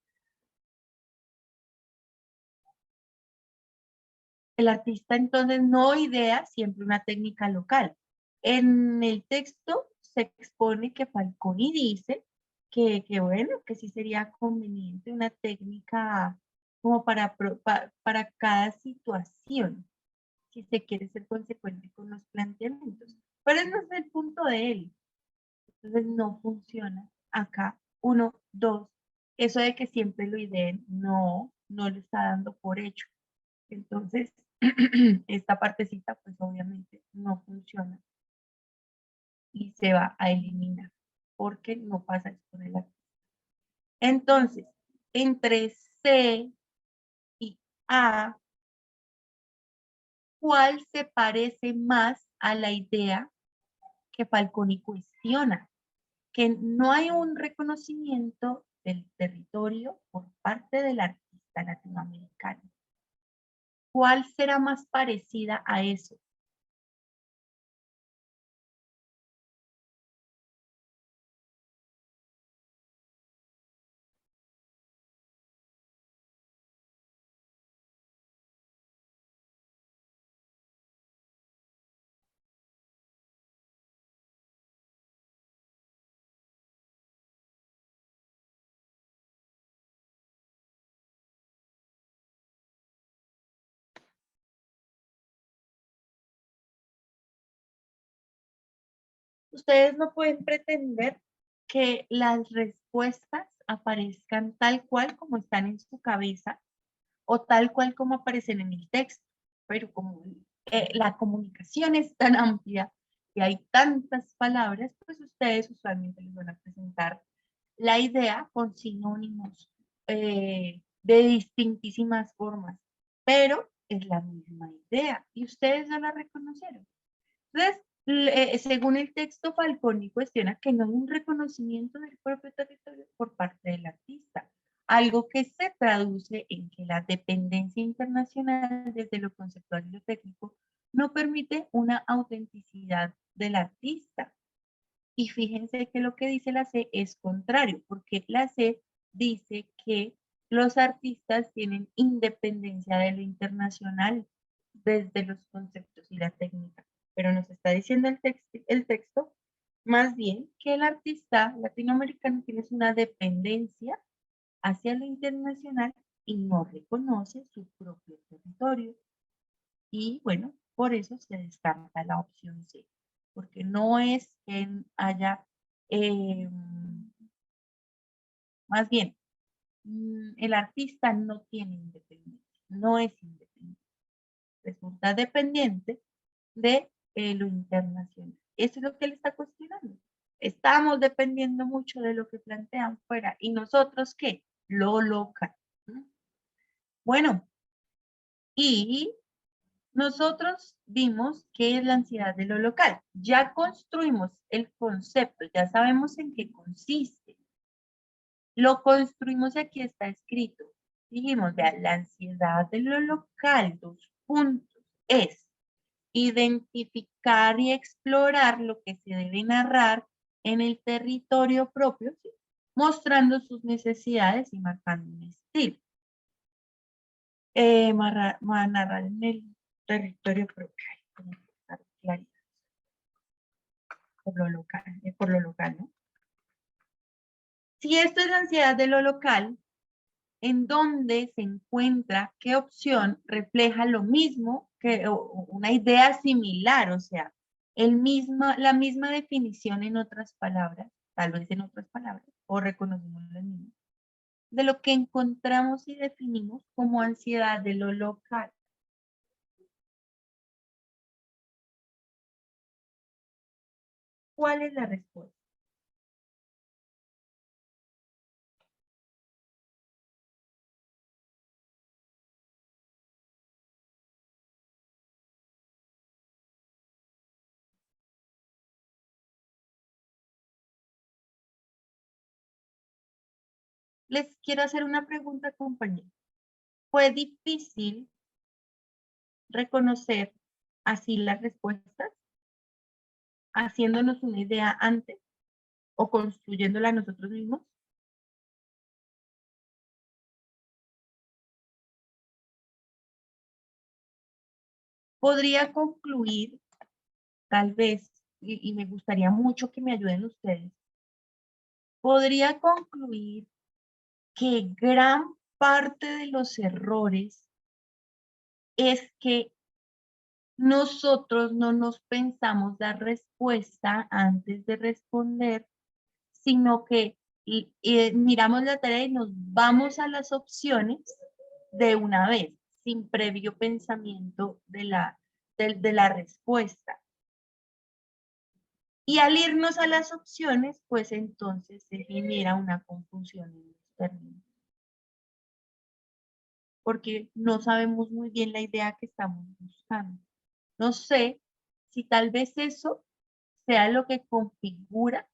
D: el artista entonces no idea siempre una técnica local. En el texto se expone que Falconi dice que bueno, que sí sería conveniente una técnica como para cada situación, si se quiere ser consecuente con los planteamientos. Pero ese no es el punto de él. Entonces no funciona. Acá, 1, 2, eso de que siempre lo ideen, no lo está dando por hecho. Entonces, esta partecita pues obviamente no funciona y se va a eliminar porque no pasa esto con el artista. Entonces, entre C y A, ¿cuál se parece más a la idea que Falconi cuestiona? Que no hay un reconocimiento del territorio por parte del artista latinoamericano. ¿Cuál será más parecida a eso? Ustedes no pueden pretender que las respuestas aparezcan tal cual como están en su cabeza o tal cual como aparecen en el texto, pero como la comunicación es tan amplia y hay tantas palabras, pues ustedes usualmente les van a presentar la idea con sinónimos de distintísimas formas, pero es la misma idea y ustedes no la reconocieron. Entonces, según el texto, Falconi cuestiona que no hay un reconocimiento del propio territorio por parte del artista, algo que se traduce en que la dependencia internacional desde lo conceptual y lo técnico no permite una autenticidad del artista. Y fíjense que lo que dice la C es contrario, porque la C dice que los artistas tienen independencia de lo internacional desde los conceptos y la técnica. Pero nos está diciendo el texto más bien que el artista latinoamericano tiene una dependencia hacia lo internacional y no reconoce su propio territorio. Y bueno, por eso se descarta la opción C, porque no es que haya, más bien, el artista no tiene independencia, no es independiente, resulta dependiente de lo internacional. Eso es lo que él está cuestionando. Estamos dependiendo mucho de lo que plantean fuera. ¿Y nosotros qué? Lo local. Bueno, y nosotros vimos qué es la ansiedad de lo local. Ya construimos el concepto, ya sabemos en qué consiste. Lo construimos y aquí está escrito. Dijimos, vean, la ansiedad de lo local, 2 puntos, es identificar y explorar lo que se debe narrar en el territorio propio, ¿sí? Mostrando sus necesidades y marcando un estilo. Narrar en el territorio propio. Claridad. Por lo local, ¿no? Si esto es la ansiedad de lo local, ¿en dónde se encuentra qué opción refleja lo mismo que una idea similar? O sea, la misma definición en otras palabras, tal vez en otras palabras, o reconocemos lo mismo, de lo que encontramos y definimos como ansiedad de lo local. ¿Cuál es la respuesta? Les quiero hacer una pregunta, compañeros. ¿Fue difícil reconocer así las respuestas, haciéndonos una idea antes o construyéndola nosotros mismos? Podría concluir, tal vez, y me gustaría mucho que me ayuden ustedes, podría concluir que gran parte de los errores es que nosotros no nos pensamos dar respuesta antes de responder, sino que miramos la tarea y nos vamos a las opciones de una vez, sin previo pensamiento de la respuesta. Y al irnos a las opciones, pues entonces se genera una confusión en los términos. Porque no sabemos muy bien la idea que estamos buscando. No sé si tal vez eso sea lo que configura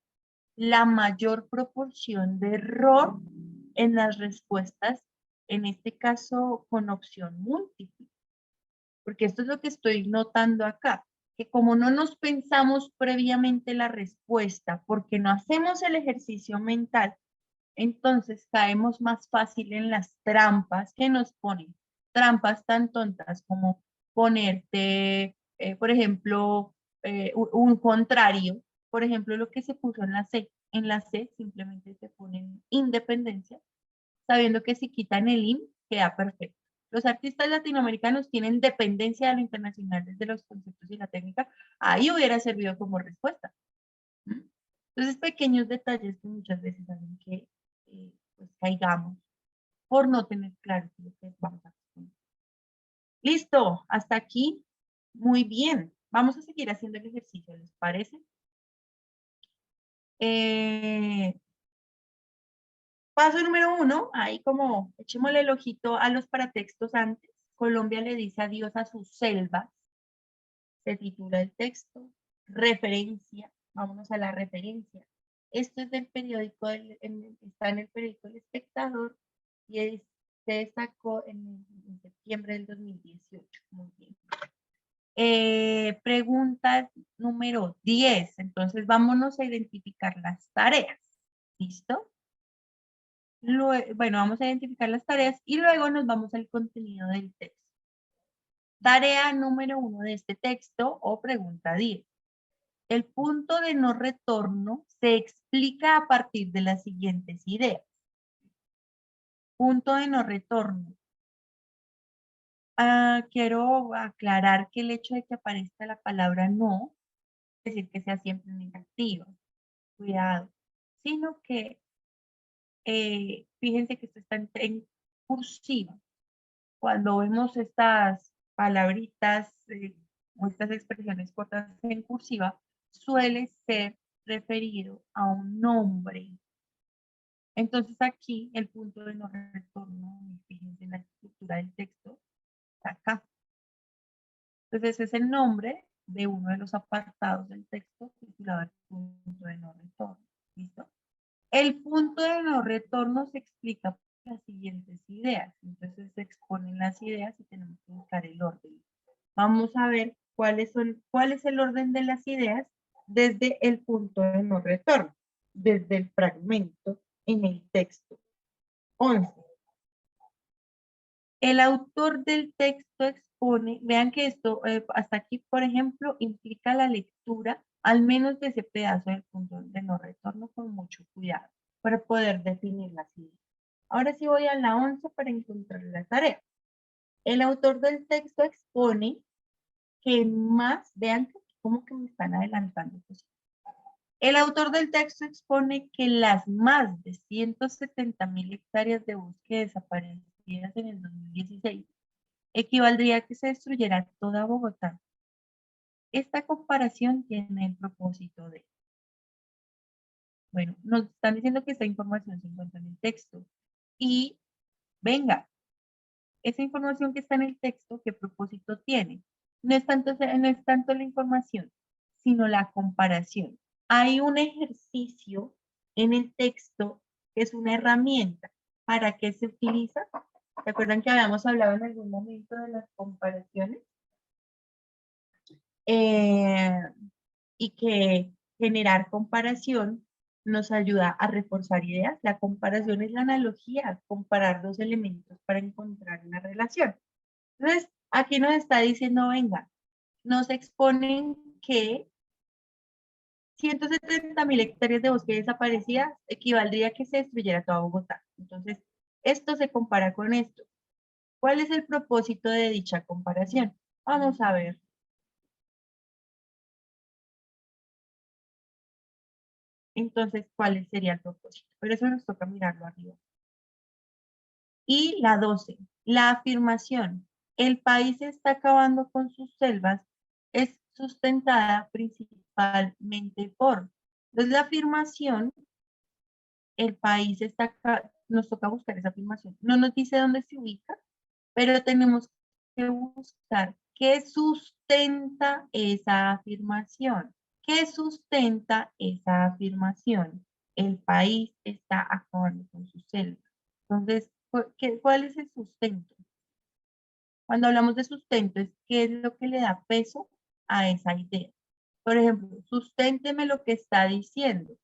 D: la mayor proporción de error en las respuestas, en este caso con opción múltiple. Porque esto es lo que estoy notando acá, que como no nos pensamos previamente la respuesta, porque no hacemos el ejercicio mental, entonces caemos más fácil en las trampas que nos ponen. Trampas tan tontas como ponerte, por ejemplo, un contrario. Por ejemplo, lo que se puso en la C. En la C simplemente se ponen independencia, sabiendo que si quitan el IN, queda perfecto. Los artistas latinoamericanos tienen dependencia de lo internacional desde los conceptos y la técnica. Ahí hubiera servido como respuesta. Entonces, pequeños detalles que muchas veces hacen que pues, caigamos por no tener claro lo que vamos a hacer. Listo, hasta aquí. Muy bien. Vamos a seguir haciendo el ejercicio, ¿les parece? Paso número 1, ahí como echémosle el ojito a los paratextos antes. Colombia le dice adiós a sus selvas. Se titula el texto. Referencia. Vámonos a la referencia. Esto es del periódico, está en el periódico El Espectador y se destacó en septiembre del 2018. Muy bien. Pregunta número 10. Entonces vámonos a identificar las tareas. ¿Listo? Bueno, vamos a identificar las tareas y luego nos vamos al contenido del texto. Tarea número 1 de este texto o pregunta 10. El punto de no retorno se explica a partir de las siguientes ideas. punto de no retorno. Quiero aclarar que el hecho de que aparezca la palabra no, es decir que sea siempre negativa, cuidado, sino que fíjense que esto está en cursiva. Cuando vemos estas palabritas o estas expresiones cortas en cursiva, suele ser referido a un nombre. Entonces aquí el punto de no retorno, fíjense en la estructura del texto, está acá. Entonces ese es el nombre de uno de los apartados del texto titulado el punto de no retorno. ¿Listo? El punto de no retorno se explica por las siguientes ideas. Entonces se exponen las ideas y tenemos que buscar el orden. Vamos a ver cuál es el orden de las ideas desde el punto de no retorno, desde el fragmento en el texto. 11. El autor del texto expone, vean que esto hasta aquí, por ejemplo, implica la lectura al menos de ese pedazo del punto de no retorno con mucho cuidado para poder definir las ideas. Ahora sí voy a la 11 para encontrar la tarea. El autor del texto expone que más, vean que como que me están adelantando. El autor del texto expone que las más de 170.000 hectáreas de bosque desaparecidas en el 2016 equivaldría a que se destruyera toda Bogotá. Esta comparación tiene el propósito de, bueno, nos están diciendo que esta información se encuentra en el texto y venga, esa información que está en el texto, ¿qué propósito tiene? No es tanto la información, sino la comparación. Hay un ejercicio en el texto que es una herramienta. ¿Para qué se utiliza? ¿Se acuerdan que habíamos hablado en algún momento de las comparaciones? Y que generar comparación nos ayuda a reforzar ideas. La comparación es la analogía, comparar dos elementos para encontrar una relación. Entonces, aquí nos está diciendo, venga, nos exponen que 170.000 hectáreas de bosque desaparecidas equivaldría a que se destruyera toda Bogotá. Entonces, esto se compara con esto. ¿Cuál es el propósito de dicha comparación? Vamos a ver. Entonces, ¿cuál sería el propósito? Pero eso nos toca mirarlo arriba. Y la 12, la afirmación, el país se está acabando con sus selvas, es sustentada principalmente por. Entonces, la afirmación, el país está, nos toca buscar esa afirmación. No nos dice dónde se ubica, pero tenemos que buscar qué sustenta esa afirmación. ¿Qué sustenta esa afirmación? El país está acabando con sus selvas. Entonces, ¿cuál es el sustento? Cuando hablamos de sustento, ¿qué es lo que le da peso a esa idea? Por ejemplo, susténteme lo que está diciendo.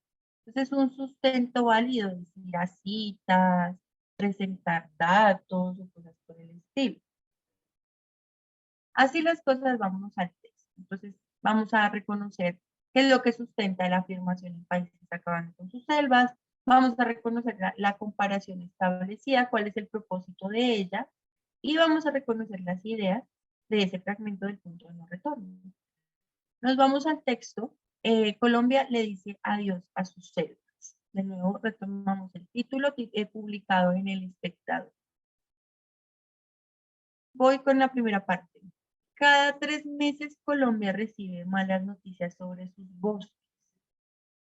D: Entonces, un sustento válido es ir a citas, presentar datos o cosas por el estilo. Así las cosas, vámonos al texto. Entonces, vamos a reconocer qué es lo que sustenta la afirmación el país está acabando con sus selvas. Vamos a reconocer la comparación establecida, cuál es el propósito de ella, y vamos a reconocer las ideas de ese fragmento del punto de no retorno. Nos vamos al texto. Colombia le dice adiós a sus selvas. De nuevo retomamos el título publicado en El Espectador. Voy con la primera parte. Cada 3 meses Colombia recibe malas noticias sobre sus bosques.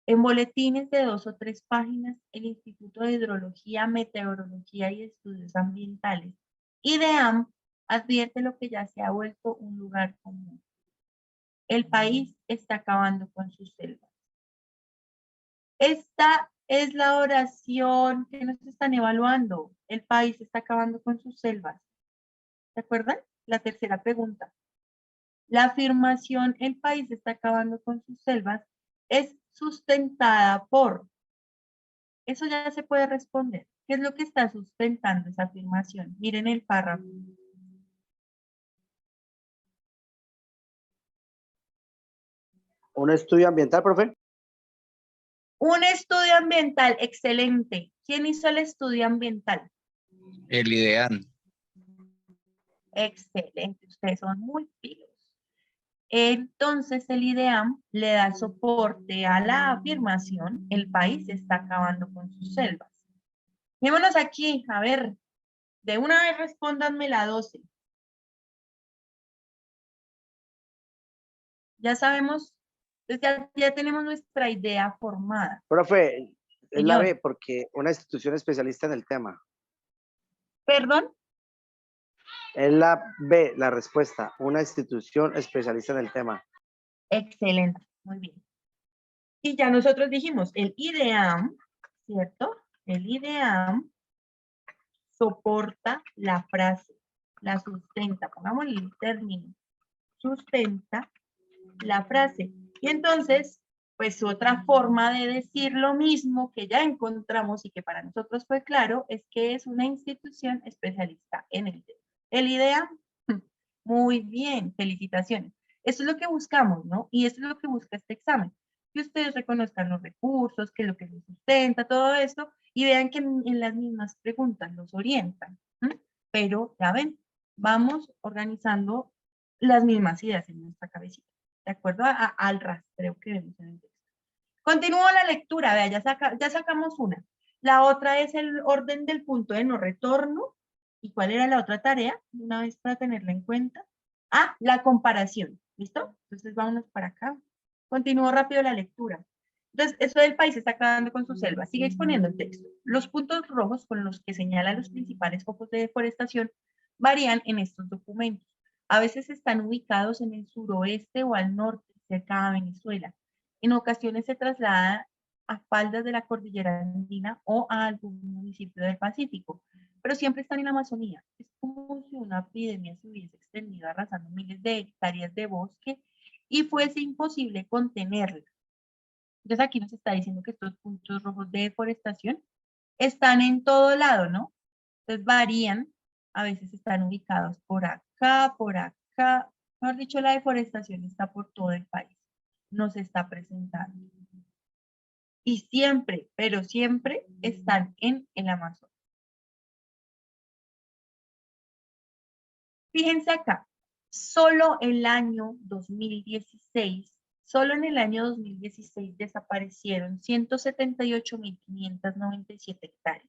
D: En boletines de 2 o 3 páginas, el Instituto de Hidrología, Meteorología y Estudios Ambientales, IDEAM, advierte lo que ya se ha vuelto un lugar común. El país está acabando con sus selvas. Esta es la oración que nos están evaluando. El país está acabando con sus selvas. ¿Se acuerdan? La tercera pregunta. La afirmación el país está acabando con sus selvas es sustentada por. Eso ya se puede responder. ¿Qué es lo que está sustentando esa afirmación? Miren el párrafo.
F: ¿Un estudio ambiental, profe?
D: Un estudio ambiental, excelente. ¿Quién hizo el estudio ambiental?
G: El IDEAN.
D: Excelente, ustedes son muy pilos. Entonces el IDEAM le da soporte a la afirmación, el país está acabando con sus selvas. Vémonos aquí, a ver, de una vez respóndanme la 12. Ya sabemos, pues ya tenemos nuestra idea formada.
F: Profe, es la
D: Señor.
F: B porque una institución especialista en el tema.
D: ¿Perdón?
F: Es la B, la respuesta, una institución especialista en el tema.
D: Excelente, muy bien. Y ya nosotros dijimos, el IDEAM, ¿cierto? El IDEAM soporta la frase, la sustenta, pongamos el término, sustenta la frase. Y entonces, pues otra forma de decir lo mismo que ya encontramos y que para nosotros fue claro, es que es una institución especialista en el tema. El IDEAM, muy bien, felicitaciones. Eso es lo que buscamos, ¿no? Y eso es lo que busca este examen. Que ustedes reconozcan los recursos, que es lo que los sustenta, todo esto, y vean que en las mismas preguntas los orientan. Pero, ya ven, vamos organizando las mismas ideas en nuestra cabecita, de acuerdo al rastreo que vemos en el texto. Continúo la lectura, vea, ya sacamos una. La otra es el orden del punto de no retorno. ¿Y cuál era la otra tarea? Una vez para tenerla en cuenta. Ah, la comparación. ¿Listo? Entonces vámonos para acá. Continúo rápido la lectura. Entonces, eso del país está acabando con su selva. Sigue exponiendo el texto. Los puntos rojos con los que señala los principales focos de deforestación varían en estos documentos. A veces están ubicados en el suroeste o al norte, cerca de Venezuela. En ocasiones se traslada a faldas de la cordillera andina o a algún municipio del Pacífico, pero siempre están en la Amazonía. Es como si una epidemia se hubiese extendido arrasando miles de hectáreas de bosque y fuese imposible contenerla. Entonces aquí nos está diciendo que estos puntos rojos de deforestación están en todo lado, ¿no? Entonces varían, a veces están ubicados por acá, mejor dicho, la deforestación está por todo el país, nos está presentando. Y siempre, pero siempre están en el Amazonas. Fíjense acá, solo el año 2016, solo en el año 2016 desaparecieron 178.597 hectáreas.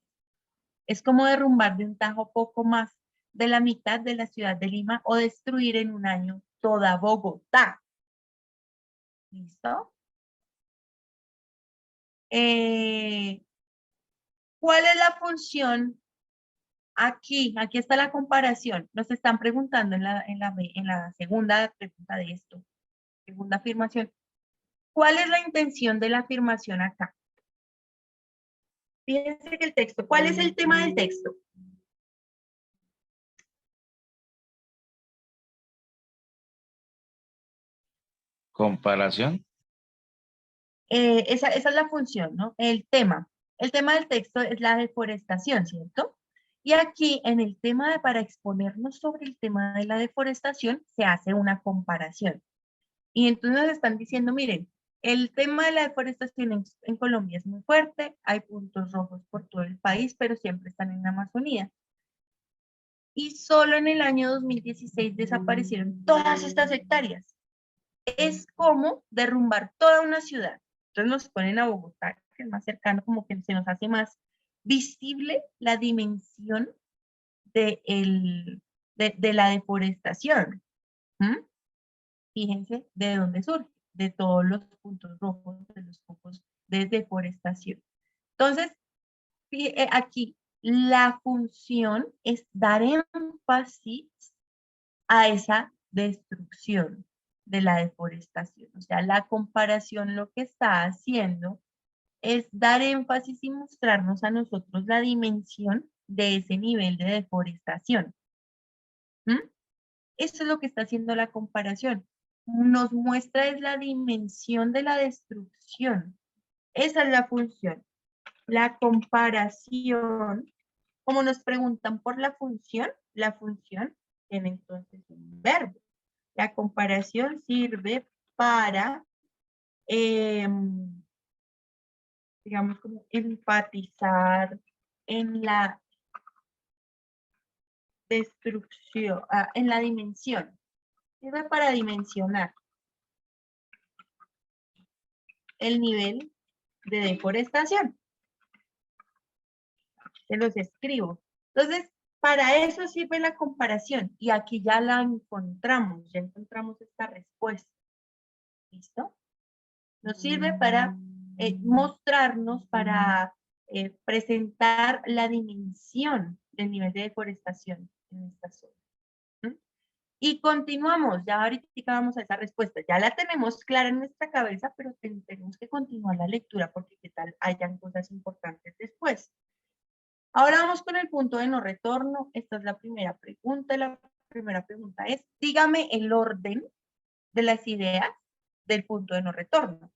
D: Es como derrumbar de un tajo poco más de la mitad de la ciudad de Lima o destruir en un año toda Bogotá. ¿Listo? ¿Cuál es la función? Aquí está la comparación. Nos están preguntando en la segunda pregunta de esto, segunda afirmación. ¿Cuál es la intención de la afirmación acá? Fíjense que el texto, ¿cuál es el tema del texto?
G: Comparación.
D: Esa es la función, ¿no? El tema del texto es la deforestación, ¿cierto? Y aquí en el tema para exponernos sobre el tema de la deforestación, se hace una comparación. Y entonces nos están diciendo, miren, el tema de la deforestación en Colombia es muy fuerte, hay puntos rojos por todo el país, pero siempre están en la Amazonía. Y solo en el año 2016 desaparecieron todas estas hectáreas. Es como derrumbar toda una ciudad. Entonces nos ponen a Bogotá, que es más cercano, como que se nos hace más visible la dimensión de la deforestación. Fíjense de dónde surge, de todos los puntos rojos, de los focos de deforestación. Entonces, aquí la función es dar énfasis a esa destrucción de la deforestación. O sea, la comparación lo que está haciendo es dar énfasis y mostrarnos a nosotros la dimensión de ese nivel de deforestación. Eso es lo que está haciendo la comparación. Nos muestra es la dimensión de la destrucción. Esa es la función. La comparación, como nos preguntan por la función tiene entonces un verbo. La comparación sirve para, digamos, como enfatizar en la destrucción, en la dimensión. Sirve para dimensionar el nivel de deforestación. Se los escribo. Entonces, para eso sirve la comparación. Y aquí ya la encontramos, ya encontramos esta respuesta. ¿Listo? Nos sirve para mostrarnos, para presentar la dimensión del nivel de deforestación en esta zona. ¿Mm? Y continuamos, ya ahorita vamos a esa respuesta. Ya la tenemos clara en nuestra cabeza, pero tenemos que continuar la lectura porque qué tal hayan cosas importantes después. Ahora vamos con el punto de no retorno. Esta es la primera pregunta. La primera pregunta es, dígame el orden de las ideas del punto de no retorno.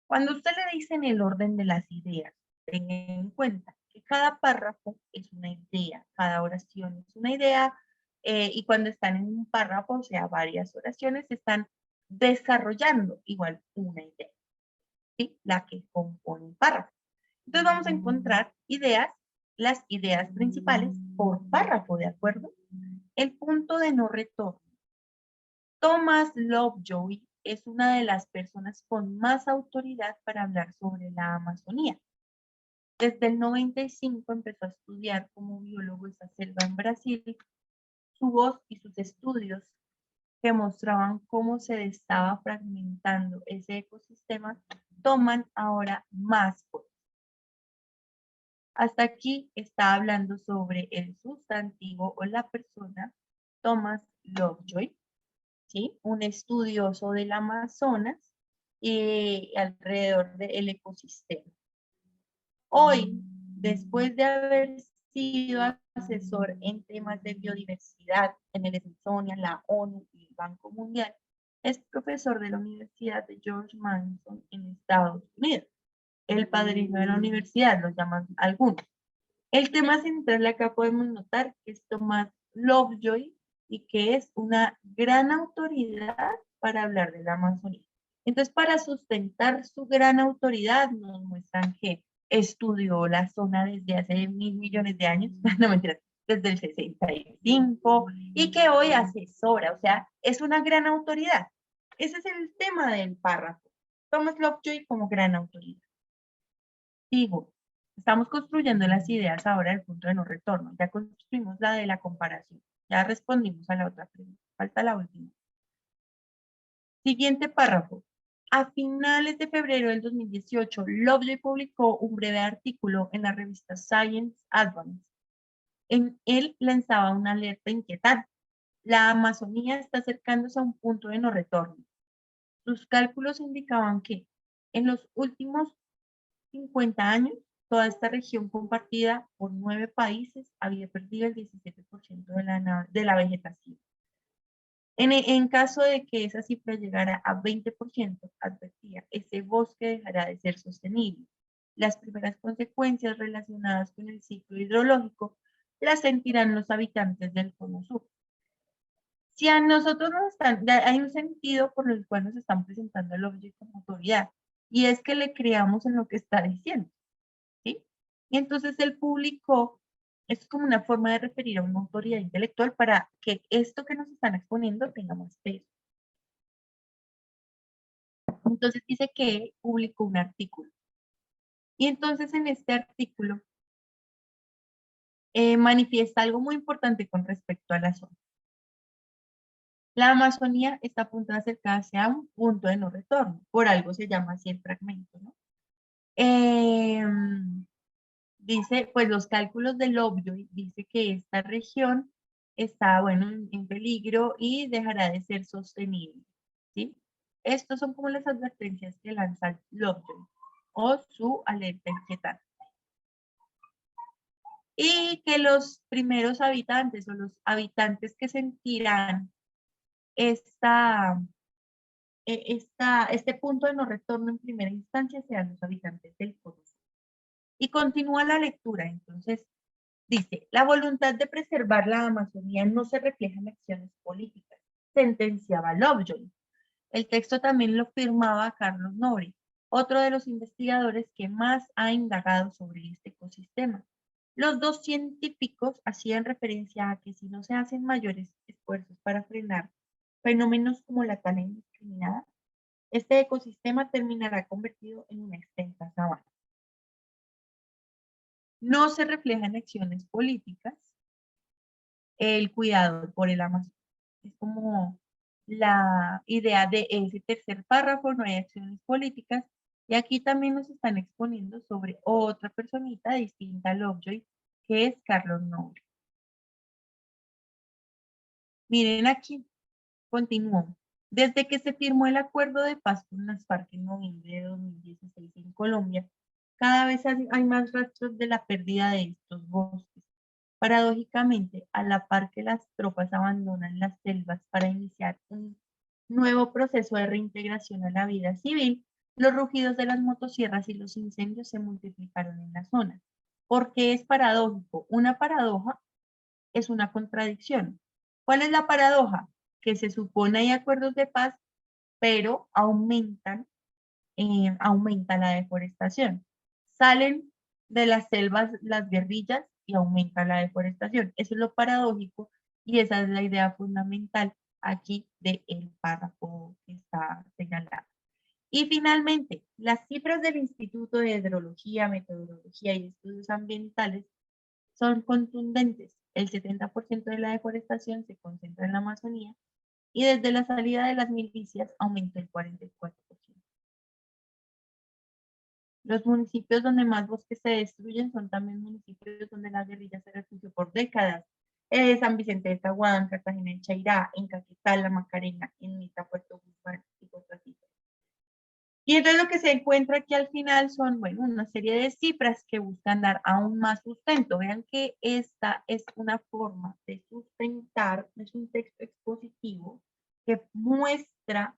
D: Cuando usted le dicen el orden de las ideas, tenga en cuenta que cada párrafo es una idea, cada oración es una idea, y cuando están en un párrafo, o sea, varias oraciones, están desarrollando igual una idea, ¿sí? La que compone un párrafo. Entonces vamos a encontrar ideas, las ideas principales por párrafo, ¿de acuerdo? El punto de no retorno. Thomas Lovejoy es una de las personas con más autoridad para hablar sobre la Amazonía. Desde el 95 empezó a estudiar como biólogo esa selva en Brasil. Su voz y sus estudios que mostraban cómo se estaba fragmentando ese ecosistema toman ahora más fuerza. Hasta aquí está hablando sobre el sustantivo o la persona Thomas Lovejoy, ¿sí? Un estudioso del Amazonas y alrededor del ecosistema. Hoy, después de haber sido asesor en temas de biodiversidad en el Smithsonian, la ONU y el Banco Mundial, es profesor de la Universidad de George Mason en Estados Unidos. El padrino de la universidad, lo llaman algunos. El tema central acá podemos notar que es Thomas Lovejoy y que es una gran autoridad para hablar de la Amazonía. Entonces, para sustentar su gran autoridad, nos muestran que estudió la zona desde hace 1.000 millones de años, no mentira, desde el 65, y que hoy asesora, o sea, es una gran autoridad. Ese es el tema del párrafo. Thomas Lovejoy como gran autoridad. Digo, estamos construyendo las ideas ahora del punto de no retorno. Ya construimos la de la comparación. Ya respondimos a la otra pregunta. Falta la última. Siguiente párrafo. A finales de febrero del 2018, Lovejoy publicó un breve artículo en la revista Science Advance. En él lanzaba una alerta inquietante. La Amazonía está acercándose a un punto de no retorno. Sus cálculos indicaban que en los últimos 50 años, toda esta región compartida por 9 países había perdido el 17% de la vegetación. En caso de que esa cifra llegara a 20%, advertía, ese bosque dejará de ser sostenible. Las primeras consecuencias relacionadas con el ciclo hidrológico las sentirán los habitantes del cono sur. Si a nosotros nos están, hay un sentido por el cual nos están presentando el objeto como autoridad, y es que le creamos en lo que está diciendo, ¿sí? Y entonces el público es como una forma de referir a una autoridad intelectual para que esto que nos están exponiendo tenga más peso. Entonces dice que publicó un artículo. Y entonces en este artículo manifiesta algo muy importante con respecto a la zona. La Amazonía está a punto de acercarse a un punto de no retorno. Por algo se llama así el fragmento, ¿no? Dice, pues los cálculos de Lovejoy dice que esta región está, bueno, en peligro y dejará de ser sostenible, ¿sí? Estos son como las advertencias que lanza Lovejoy o su alerta inquietante. Y que los primeros habitantes o los habitantes que sentirán este punto de no retorno en primera instancia sean los habitantes del cono. Y continúa la lectura, entonces dice, la voluntad de preservar la Amazonía no se refleja en acciones políticas, sentenciaba Lovejoy. El texto también lo firmaba Carlos Nobre, otro de los investigadores que más ha indagado sobre este ecosistema. Los dos científicos hacían referencia a que si no se hacen mayores esfuerzos para frenar fenómenos como la tala indiscriminada, este ecosistema terminará convertido en una extensa sabana. No se refleja en acciones políticas el cuidado por el Amazonas. Es como la idea de ese tercer párrafo, no hay acciones políticas. Y aquí también nos están exponiendo sobre otra personita distinta a Lovejoy, que es Carlos Nobre. Miren aquí, continúo. Desde que se firmó el acuerdo de paz con las FARC en noviembre de 2016 en Colombia, cada vez hay más rastros de la pérdida de estos bosques. Paradójicamente, a la par que las tropas abandonan las selvas para iniciar un nuevo proceso de reintegración a la vida civil, los rugidos de las motosierras y los incendios se multiplicaron en la zona. ¿Por qué es paradójico? Una paradoja es una contradicción. ¿Cuál es la paradoja? Que se supone hay acuerdos de paz, pero aumenta la deforestación. Salen de las selvas las guerrillas y aumenta la deforestación. Eso es lo paradójico y esa es la idea fundamental aquí del párrafo que está señalado. Y finalmente, las cifras del Instituto de Hidrología, Meteorología y Estudios Ambientales son contundentes. El 70% de la deforestación se concentra en la Amazonía y desde la salida de las milicias aumentó el 44%. Los municipios donde más bosques se destruyen son también municipios donde la guerrilla se refugió por décadas. San Vicente de Tahuán, Cartagena de Chairá, en Caquetá, La Macarena, en Mita, Puerto Guzmán y otras islas. Y entonces lo que se encuentra aquí al final son, bueno, una serie de cifras que buscan dar aún más sustento. Vean que esta es una forma de sustentar, es un texto expositivo que muestra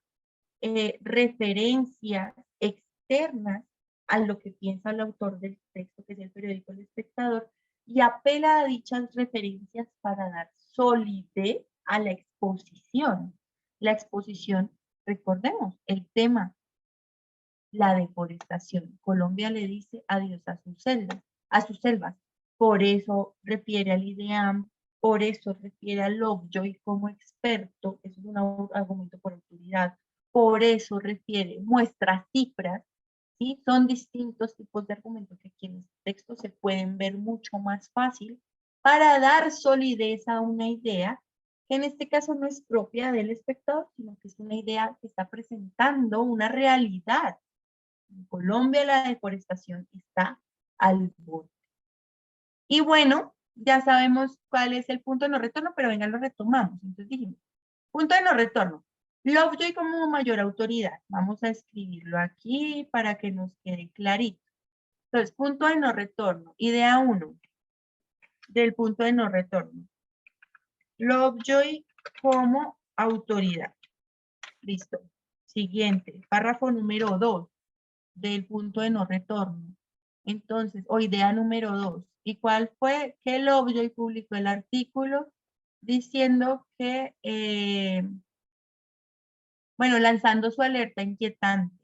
D: referencias externas a lo que piensa el autor del texto, que es el periódico El Espectador, y apela a dichas referencias para dar solidez a la exposición. La exposición, recordemos, el tema, la deforestación. Colombia le dice adiós a sus selvas. Por eso refiere al IDEAM, por eso refiere a Lovejoy como experto, eso es un argumento por autoridad, por eso refiere, muestra cifras, ¿sí? Son distintos tipos de argumentos que aquí en este texto se pueden ver mucho más fácil para dar solidez a una idea que en este caso no es propia del espectador, sino que es una idea que está presentando una realidad. En Colombia la deforestación está al borde. Y bueno, ya sabemos cuál es el punto de no retorno, pero venga, lo retomamos. Entonces dijimos, punto de no retorno. Lovejoy como mayor autoridad. Vamos a escribirlo aquí para que nos quede clarito. Entonces, punto de no retorno. Idea 1 del punto de no retorno. Lovejoy como autoridad. Listo. Siguiente, párrafo número 2 del punto de no retorno. Entonces, o idea número 2. ¿Y cuál fue? Que Lovejoy publicó el artículo diciendo que, bueno, lanzando su alerta inquietante.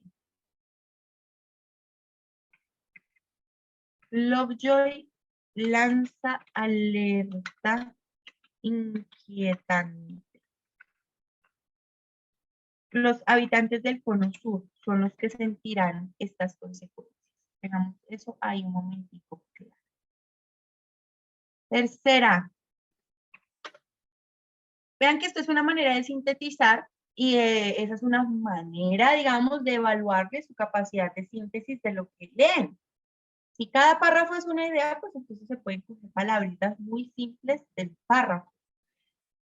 D: Lovejoy lanza alerta inquietante. Los habitantes del cono sur son los que sentirán estas consecuencias. Tengamos eso ahí un momentico claro. Tercera. Vean que esto es una manera de sintetizar y esa es una manera, digamos, de evaluarle su capacidad de síntesis de lo que leen. Si cada párrafo es una idea, pues entonces se pueden coger palabritas muy simples del párrafo.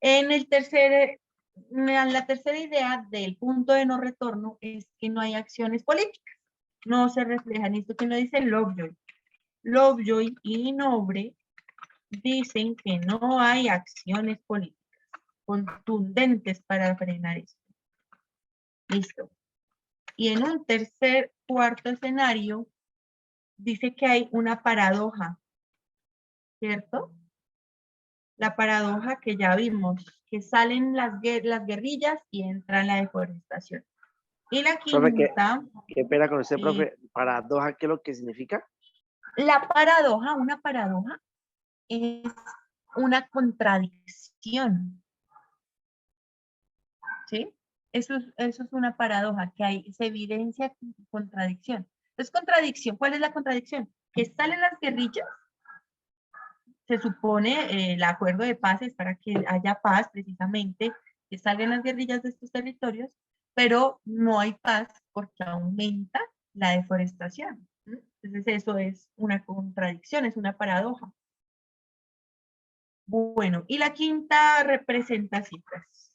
D: En la tercera idea del punto de no retorno es que no hay acciones políticas. No se reflejan esto que lo dice Lovejoy. Lovejoy y Nobre dicen que no hay acciones políticas contundentes para frenar esto. Listo. Y en un cuarto escenario, dice que hay una paradoja, ¿cierto? La paradoja que ya vimos, que salen las guerrillas y entra la deforestación. Y la quinta...
F: Qué pena con usted, profe. Paradoja, ¿qué es lo que significa?
D: La paradoja, una paradoja, es una contradicción. ¿Sí? Eso es una paradoja, que hay, se evidencia contradicción. Entonces, contradicción, ¿cuál es la contradicción? Que salen las guerrillas, se supone el acuerdo de paz es para que haya paz, precisamente, que salgan las guerrillas de estos territorios, pero no hay paz porque aumenta la deforestación. ¿Sí? Entonces, eso es una contradicción, es una paradoja. Bueno, y la quinta representa cifras.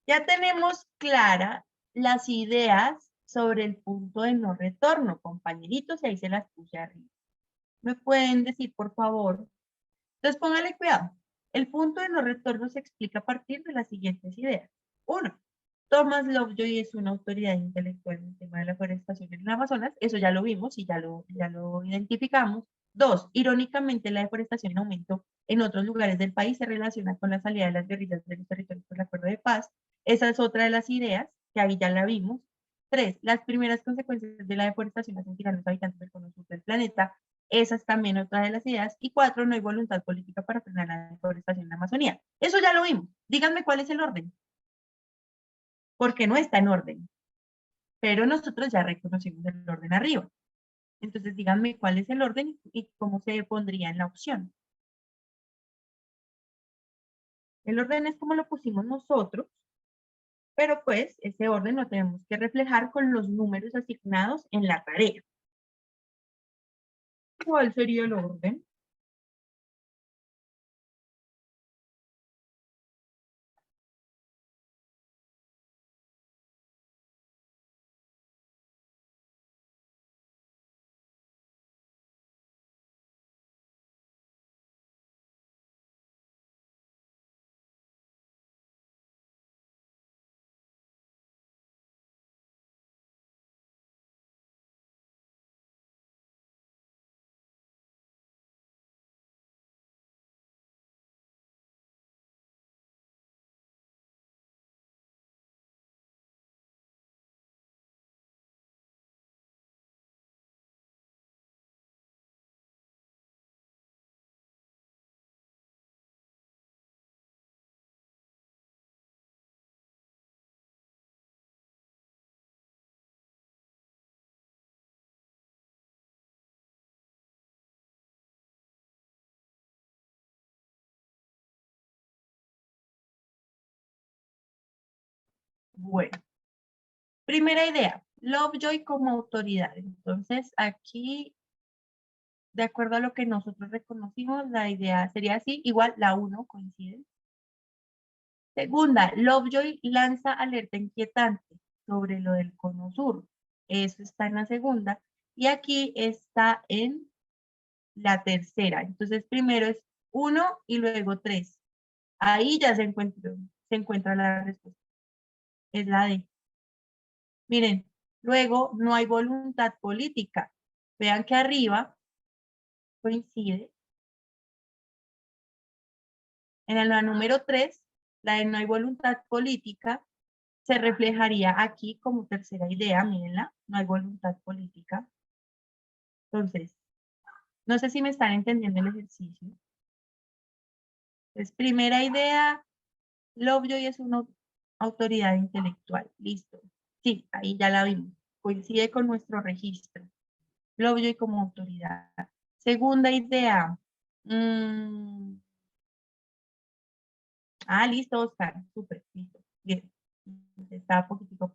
D: Ya tenemos claras las ideas sobre el punto de no retorno, compañeritos, y ahí se las puse arriba. ¿Me pueden decir, por favor? Entonces, póngale cuidado. El punto de no retorno se explica a partir de las siguientes ideas. 1. Thomas Lovejoy es una autoridad intelectual en el tema de la forestación en el Amazonas. Eso ya lo vimos y ya lo identificamos. 2. Irónicamente, la deforestación en aumento en otros lugares del país se relaciona con la salida de las guerrillas de los territorios por el acuerdo de paz. Esa es otra de las ideas, que ahí ya la vimos. 3. Las primeras consecuencias de la deforestación las sentirán los habitantes del cono sur del planeta. Esa es también otra de las ideas. Y 4, no hay voluntad política para frenar la deforestación en la Amazonía. Eso ya lo vimos. Díganme cuál es el orden. Porque no está en orden. Pero nosotros ya reconocimos el orden arriba. Entonces díganme cuál es el orden y cómo se pondría en la opción. El orden es como lo pusimos nosotros, pero pues ese orden lo tenemos que reflejar con los números asignados en la tarea. ¿Cuál sería el orden? Bueno, primera idea, Lovejoy como autoridad. Entonces aquí, de acuerdo a lo que nosotros reconocimos, la idea sería así, igual la 1 coincide. Segunda, Lovejoy lanza alerta inquietante sobre lo del cono sur. Eso está en la segunda. Y aquí está en la tercera. Entonces primero es 1 y luego 3. Ahí ya se encuentra la respuesta. Es la D. Miren, luego no hay voluntad política. Vean que arriba coincide. En la número 3, la de no hay voluntad política, se reflejaría aquí como tercera idea, mírenla, no hay voluntad política. Entonces, no sé si me están entendiendo el ejercicio. Entonces, primera idea, Lovejoy es una autoridad intelectual. Listo. Sí, ahí ya la vimos. Coincide con nuestro registro. Lovejoy como autoridad. Segunda idea. Listo, Oscar. Súper, listo. Bien. Estaba un poquitico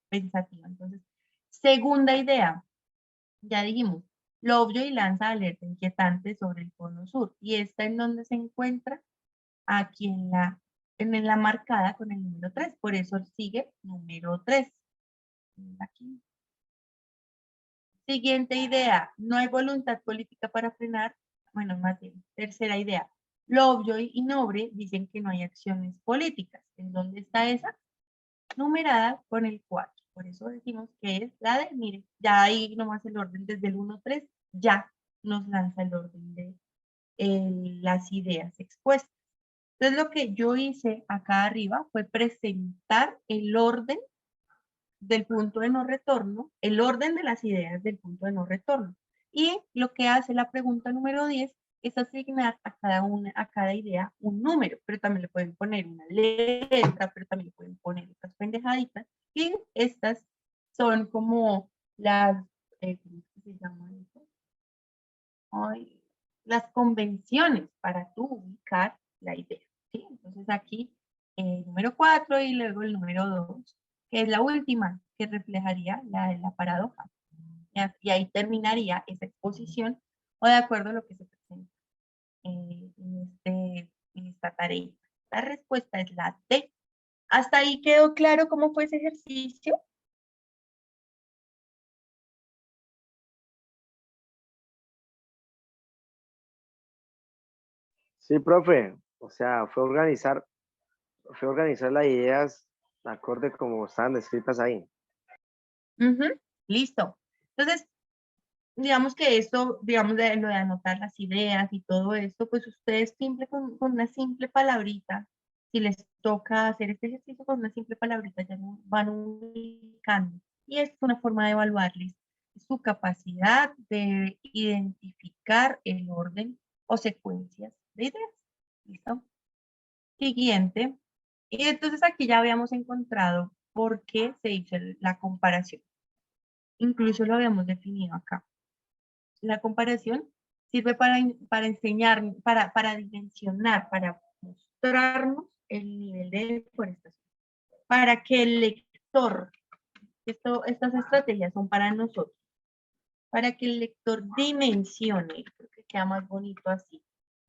D: pensativa. Entonces, segunda idea. Ya dijimos, Lovejoy lanza alerta inquietante sobre el cono sur. ¿Y esta en dónde se encuentra? Aquí en la marcada con el número 3. Por eso sigue número 3. Aquí. Siguiente idea. No hay voluntad política para frenar. Bueno, más bien. Tercera idea. Lovejoy y Nobre dicen que no hay acciones políticas. ¿En dónde está esa? Numerada con el 4. Por eso decimos que es la de, miren, ya ahí nomás el orden desde el 1, 3, ya nos lanza el orden de las ideas expuestas. Entonces lo que yo hice acá arriba fue presentar el orden del punto de no retorno, el orden de las ideas del punto de no retorno. Y lo que hace la pregunta número 10 es asignar a cada idea un número, pero también le pueden poner una letra, pero también le pueden poner otras pendejaditas. Y estas son como las, ¿cómo se llama eso? Ay, las convenciones para tú ubicar la idea, ¿sí? Entonces aquí el número 4 y luego el número 2, que es la última, que reflejaría la de la paradoja. Y ahí terminaría esa exposición o de acuerdo a lo que se presenta en esta tarea. La respuesta es la D. ¿Hasta ahí quedó claro cómo fue ese ejercicio?
F: Sí, profe. O sea, fue organizar las ideas acorde como estaban descritas ahí.
D: Ujú, listo. Entonces, digamos que esto, digamos de lo de anotar las ideas y todo esto, pues ustedes simple con una simple palabrita, si les toca hacer este ejercicio con una simple palabrita, ya van ubicando. Y es una forma de evaluarles su capacidad de identificar el orden o secuencias de ideas. ¿Listo? Siguiente. Y entonces aquí ya habíamos encontrado por qué se hizo la comparación. Incluso lo habíamos definido acá. La comparación sirve para enseñar, para dimensionar, para mostrarnos el nivel de deforestación, para que el lector, estas estrategias son para nosotros, para que el lector dimensione, creo que queda más bonito así.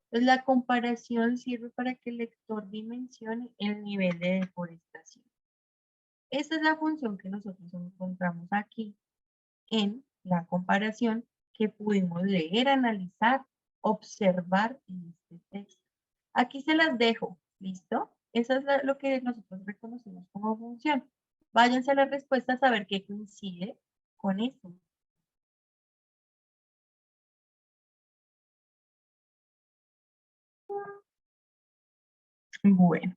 D: Entonces la comparación sirve para que el lector dimensione el nivel de deforestación. Esta es la función que nosotros encontramos aquí en la comparación que pudimos leer, analizar, observar en este texto. Aquí se las dejo, ¿listo? Eso es lo que nosotros reconocemos como función. Váyanse a las respuestas a ver qué coincide con eso. Bueno.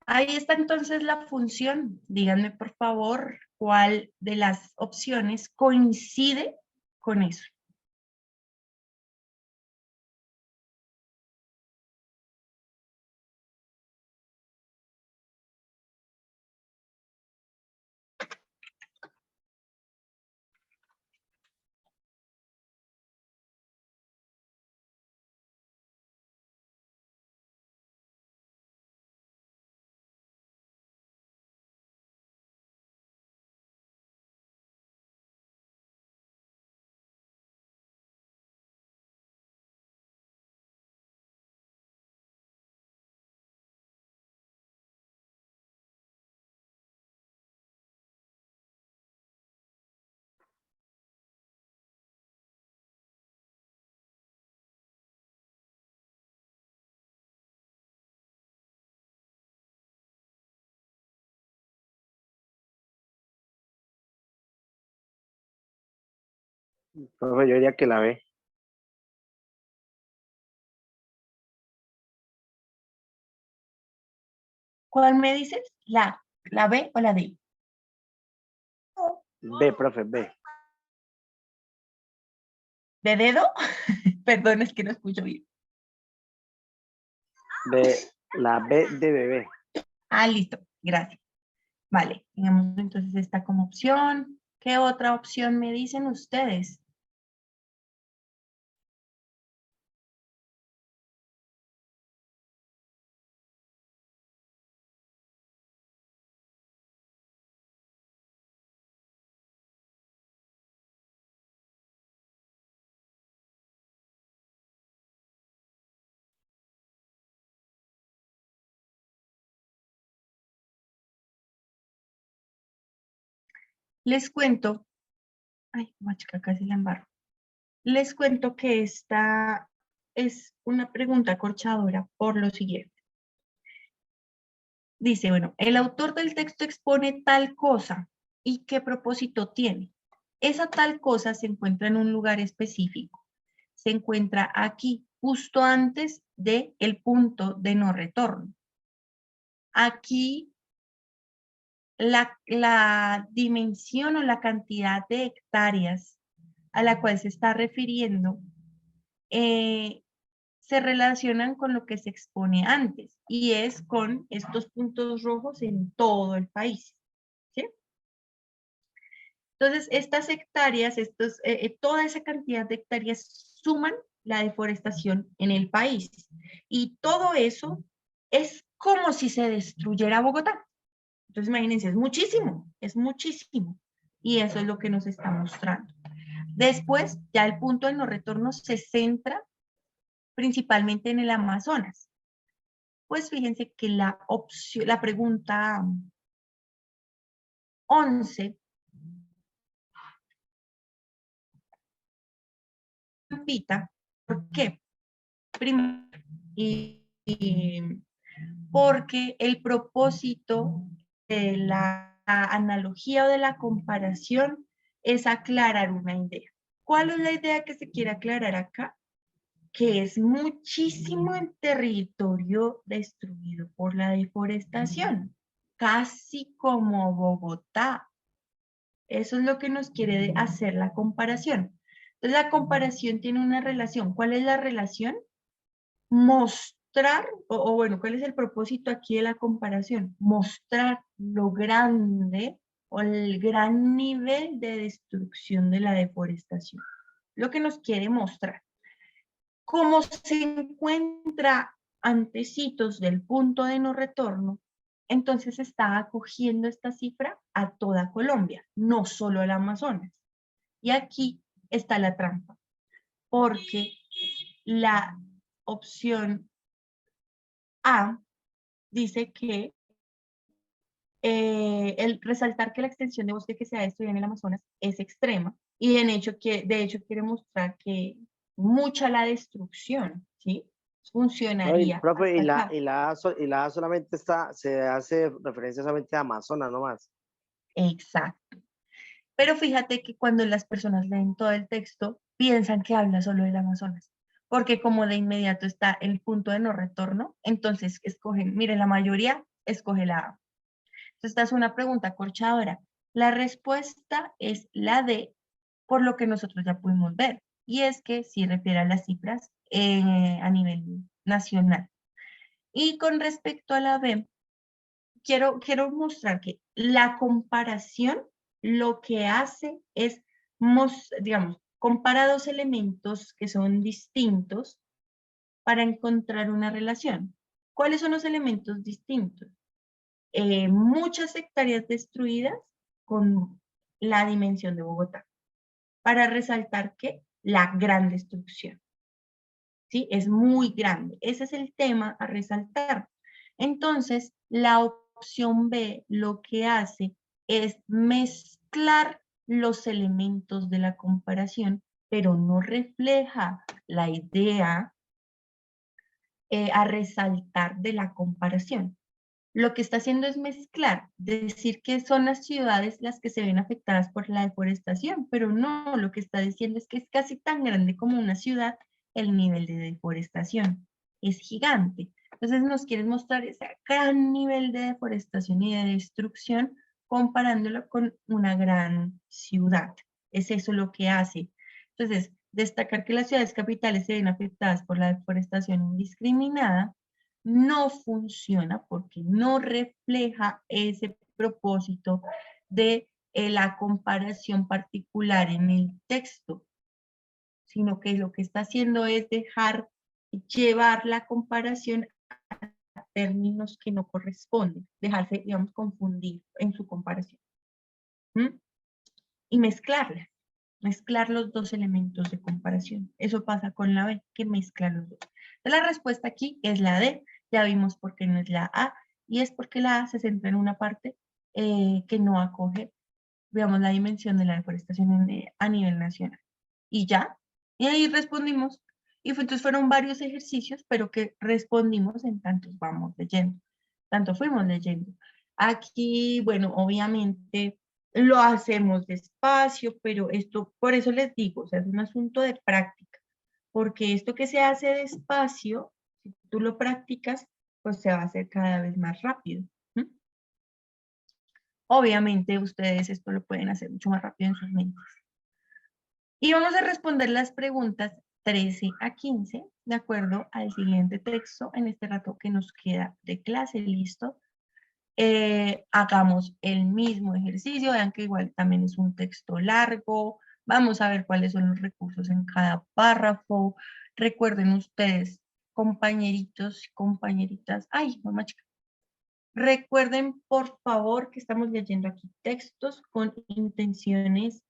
D: Ahí está entonces la función. Díganme por favor cuál de las opciones coincide con eso.
F: Profe, yo diría que la B.
D: ¿Cuál me dices? ¿La B o la D?
F: B, profe, B.
D: ¿De dedo? Perdón, es que no escucho bien.
F: B, la B de bebé.
D: Ah, listo, gracias. Vale, tenemos entonces esta como opción. ¿Qué otra opción me dicen ustedes? Les cuento, ay, machica, casi la embarro. Les cuento que esta es una pregunta corchadora por lo siguiente. Dice, bueno, el autor del texto expone tal cosa y qué propósito tiene. Esa tal cosa se encuentra en un lugar específico. Se encuentra aquí justo antes del punto de no retorno. Aquí la dimensión o la cantidad de hectáreas a la cual se está refiriendo se relacionan con lo que se expone antes y es con estos puntos rojos en todo el país. ¿Sí? Entonces, estas hectáreas, toda esa cantidad de hectáreas suman la deforestación en el país. Y todo eso es como si se destruyera Bogotá. Entonces, imagínense, es muchísimo, es muchísimo. Y eso es lo que nos está mostrando. Después, ya el punto de no retorno se centra principalmente en el Amazonas. Pues fíjense que la pregunta 11 Pita, ¿por qué? Primero, porque el propósito de la analogía o de la comparación es aclarar una idea. ¿Cuál es la idea que se quiere aclarar acá? Que es muchísimo el territorio destruido por la deforestación, casi como Bogotá. Eso es lo que nos quiere hacer la comparación. Entonces, la comparación tiene una relación. ¿Cuál es la relación? Mostrar, o bueno, ¿cuál es el propósito aquí de la comparación? Mostrar lo grande o el gran nivel de destrucción de la deforestación. Lo que nos quiere mostrar. Como se encuentra antecitos del punto de no retorno, entonces está acogiendo esta cifra a toda Colombia, no solo al Amazonas. Y aquí está la trampa, porque la opción A dice que el resaltar que la extensión de bosque que se ha destruido en el Amazonas es extrema y de hecho quiere mostrar que mucha la destrucción, ¿sí?
F: No,
D: Funcionaría
F: profe,
D: hasta acá.
F: y la A solamente se hace referencia solamente a Amazonas nomás.
D: Exacto. Pero fíjate que cuando las personas leen todo el texto, piensan que habla solo del Amazonas, porque como de inmediato está el punto de no retorno, entonces escogen, miren, la mayoría escoge la A. Entonces, esta es una pregunta acorchadora. La respuesta es la D, por lo que nosotros ya pudimos ver, y es que sí refiere a las cifras a nivel nacional. Y con respecto a la B, quiero mostrar que la comparación lo que hace es, digamos, compara dos elementos que son distintos para encontrar una relación. ¿Cuáles son los elementos distintos? Muchas hectáreas destruidas con la dimensión de Bogotá, para resaltar que la gran destrucción, ¿sí? Es muy grande. Ese es el tema a resaltar. Entonces, la opción B lo que hace es mezclar los elementos de la comparación, pero no refleja la idea a resaltar de la comparación. Lo que está haciendo es mezclar, decir que son las ciudades las que se ven afectadas por la deforestación, pero no, lo que está diciendo es que es casi tan grande como una ciudad el nivel de deforestación. Es gigante. Entonces nos quieren mostrar ese gran nivel de deforestación y de destrucción comparándolo con una gran ciudad. Es eso lo que hace. Entonces, destacar que las ciudades capitales se ven afectadas por la deforestación indiscriminada no funciona porque no refleja ese propósito de la comparación particular en el texto, sino que lo que está haciendo es llevar la comparación a términos que no corresponden, dejarse, digamos, confundir en su comparación. Y mezclar los dos elementos de comparación. Eso pasa con la B, que mezcla los dos. La respuesta aquí es la D. Ya vimos por qué no es la A, y es porque la A se centra en una parte que no acoge, digamos, la dimensión de la deforestación a nivel nacional. Y ya, y ahí respondimos. Y entonces fueron varios ejercicios, pero que respondimos en tantos vamos leyendo. Tanto fuimos leyendo. Aquí, bueno, obviamente lo hacemos despacio, pero esto, por eso les digo, o sea, es un asunto de práctica. porque esto que se hace despacio, si tú lo practicas, pues se va a hacer cada vez más rápido. ¿Mm? Obviamente ustedes esto lo pueden hacer mucho más rápido en sus mentes. Y vamos a responder las preguntas 13 a 15, de acuerdo al siguiente texto en este rato que nos queda de clase. ¿Listo? Hagamos el mismo ejercicio, vean que igual también es un texto largo, vamos a ver cuáles son los recursos en cada párrafo. Recuerden ustedes, compañeritos y compañeritas, ay, mamá chica, recuerden por favor que estamos leyendo aquí textos con intenciones,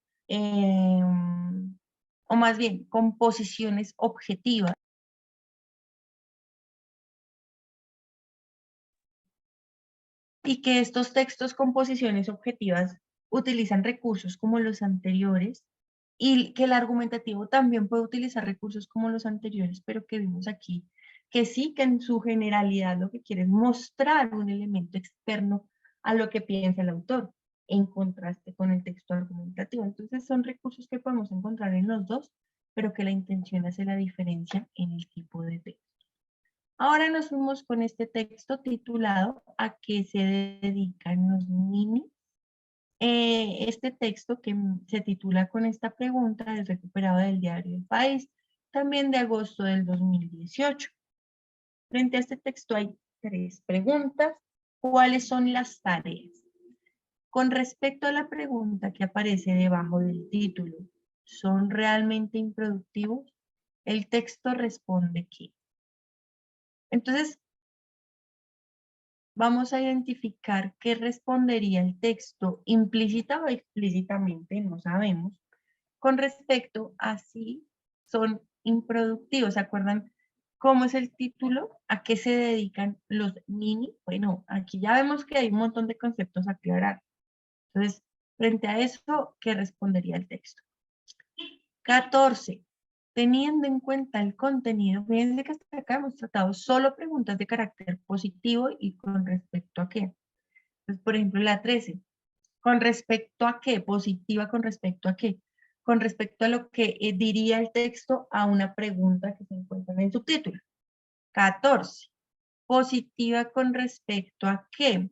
D: o más bien, composiciones objetivas. Y que estos textos con posiciones objetivas utilizan recursos como los anteriores y que el argumentativo también puede utilizar recursos como los anteriores, pero que vimos aquí que sí, que en su generalidad lo que quiere es mostrar un elemento externo a lo que piensa el autor, en contraste con el texto argumentativo. Entonces son recursos que podemos encontrar en los dos, pero que la intención hace la diferencia en el tipo de texto. Ahora nos fuimos con este texto titulado ¿A qué se dedican los ninis? Este texto que se titula con esta pregunta es recuperado del diario El País, también de agosto del 2018. Frente a este texto hay 3 preguntas. ¿Cuáles son las tareas? Con respecto a la pregunta que aparece debajo del título, ¿son realmente improductivos? El texto responde que. Entonces, vamos a identificar qué respondería el texto implícita o explícitamente, no sabemos, con respecto a si son improductivos. ¿Se acuerdan cómo es el título? ¿A qué se dedican los nini? Bueno, aquí ya vemos que hay un montón de conceptos a aclarar. Entonces, frente a eso, ¿qué respondería el texto? 14. Teniendo en cuenta el contenido, fíjense que hasta acá hemos tratado solo preguntas de carácter positivo y con respecto a qué. Entonces, por ejemplo, la 13. ¿Con respecto a qué? Positiva con respecto a qué. Con respecto a lo que diría el texto a una pregunta que se encuentra en el subtítulo. 14. Positiva con respecto a qué.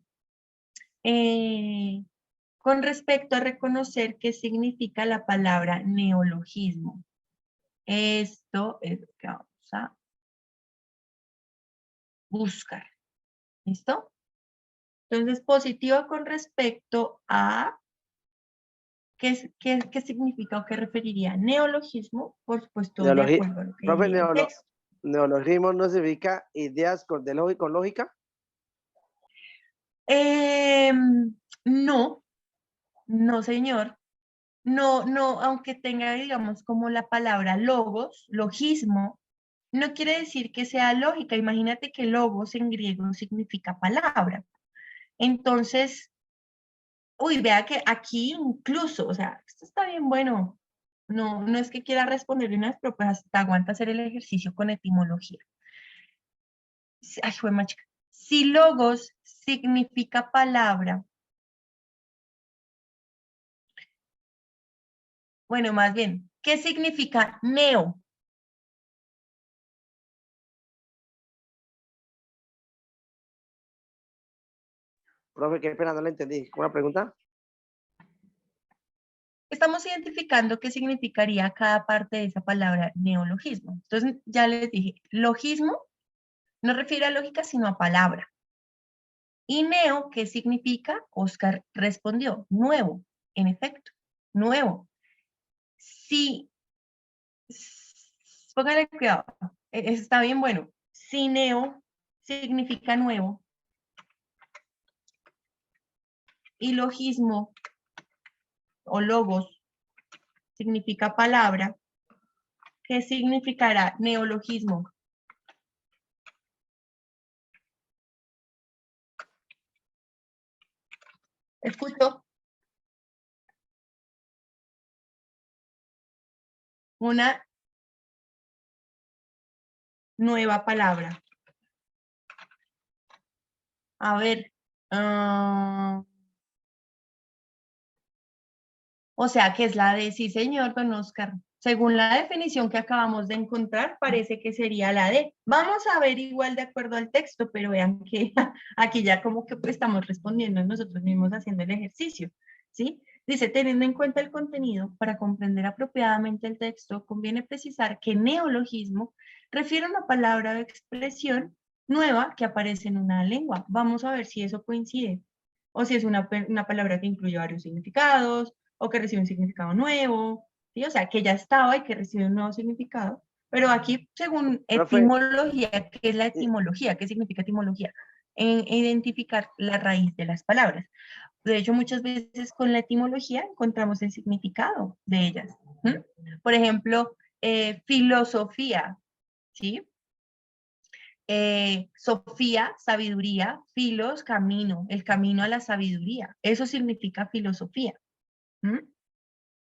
D: Con respecto a reconocer qué significa la palabra neologismo. Esto es lo que vamos a buscar. ¿Listo? Entonces, positiva con respecto a qué significa o qué referiría neologismo, por supuesto, de acuerdo a lo que
F: Profe,
D: diría el texto.
F: neologismo no significa ideas con lógica.
D: No, no, señor. No, no, aunque tenga, digamos, como la palabra logos, logismo, no quiere decir que sea lógica. Imagínate que logos en griego significa palabra. Entonces, uy, vea que aquí incluso, o sea, esto está bien bueno. No, no es que quiera responder unas, pero pues hasta aguanta hacer el ejercicio con etimología. Ay, fue más chica. Si logos significa palabra, bueno, más bien, ¿qué significa neo?
F: Profe, qué pena, no le entendí. ¿Cómo la pregunta?
D: Estamos identificando qué significaría cada parte de esa palabra neologismo. Entonces, ya les dije, logismo no refiere a lógica, sino a palabra. Y neo, ¿qué significa? Oscar respondió, nuevo, en efecto, nuevo. Si, póngale cuidado, está bien bueno. Si neo significa nuevo y logismo o logos significa palabra, ¿qué significará neologismo? Escucho. Una nueva palabra. A ver. O sea, que es la de sí, señor, don Oscar. Según la definición que acabamos de encontrar, parece que sería la D. Vamos a ver igual de acuerdo al texto, pero vean que aquí ya como que pues, estamos respondiendo nosotros mismos haciendo el ejercicio, ¿sí? Dice, teniendo en cuenta el contenido, para comprender apropiadamente el texto, conviene precisar que neologismo refiere a una palabra o expresión nueva que aparece en una lengua. Vamos a ver si eso coincide, o si es una palabra que incluye varios significados, o que recibe un significado nuevo, ¿sí? O sea, que ya estaba y que recibe un nuevo significado. Pero aquí, según
F: Profe,
D: etimología, ¿qué es la
F: y-
D: etimología? ¿Qué significa etimología? Identificar la raíz de las palabras. De hecho, muchas veces con la etimología encontramos el significado de ellas. ¿Mm? Por ejemplo, filosofía, ¿sí? Sofía, sabiduría, filos, camino, el camino a la sabiduría. Eso significa filosofía. ¿Mm?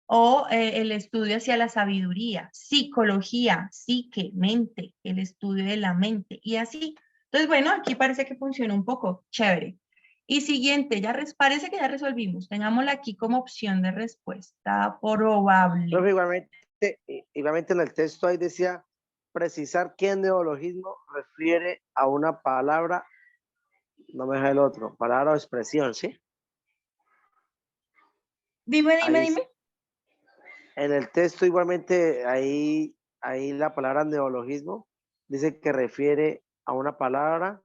D: O el estudio hacia la sabiduría, psicología, psique, mente, el estudio de la mente y así. Entonces, bueno, aquí parece que funciona un poco chévere. Y siguiente, parece que ya resolvimos. Tengámosla aquí como opción de respuesta probable.
F: profe, igualmente en el texto ahí decía precisar qué neologismo refiere a una palabra, no me deja el otro, palabra o expresión, ¿sí?
D: Dime.
F: Ahí, en el texto igualmente ahí la palabra neologismo dice que refiere a una palabra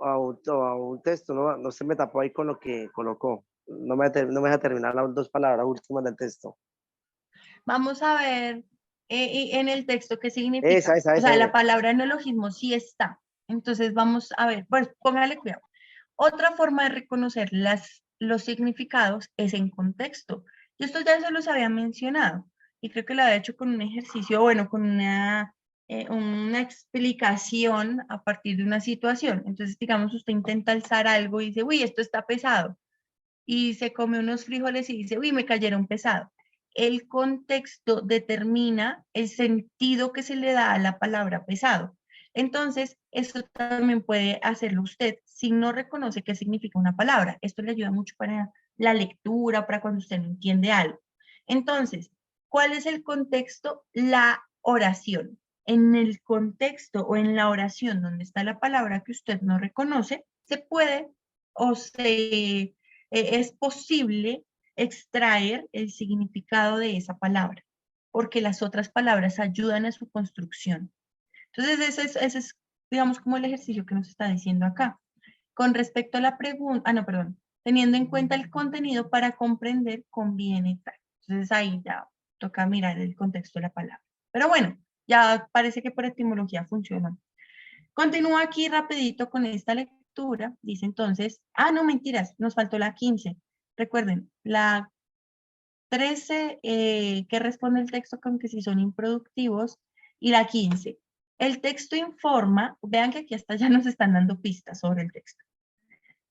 F: o a un texto, no se me tapó ahí con lo que colocó. No me deja terminar las dos palabras últimas del texto.
D: Vamos a ver en el texto qué significa.
F: Esa,
D: O sea, la
F: esa.
D: palabra neologismo sí está. Entonces vamos a ver, pues póngale cuidado. Otra forma de reconocer los significados es en contexto. Y esto ya se los había mencionado. Y creo que lo había hecho con un ejercicio, bueno, con una explicación a partir de una situación. Entonces, digamos, usted intenta alzar algo y dice, uy, esto está pesado. Y se come unos frijoles y dice, uy, me cayeron pesado. El contexto determina el sentido que se le da a la palabra pesado. Entonces, esto también puede hacerlo usted si no reconoce qué significa una palabra. Esto le ayuda mucho para la lectura, para cuando usted no entiende algo. Entonces, ¿cuál es el contexto? La oración. En el contexto o en la oración donde está la palabra que usted no reconoce, se puede o es posible extraer el significado de esa palabra, porque las otras palabras ayudan a su construcción. Entonces, ese es, digamos, como el ejercicio que nos está diciendo acá. Con respecto a la pregunta, no, perdón, teniendo en cuenta el contenido para comprender, conviene tal. Entonces, ahí ya toca mirar el contexto de la palabra. Pero bueno, ya parece que por etimología funciona. Continúa aquí rapidito con esta lectura. Dice entonces, no mentiras, nos faltó la 15. Recuerden, la 13 que responde el texto con que si son improductivos y la 15. El texto informa, vean que aquí hasta ya nos están dando pistas sobre el texto.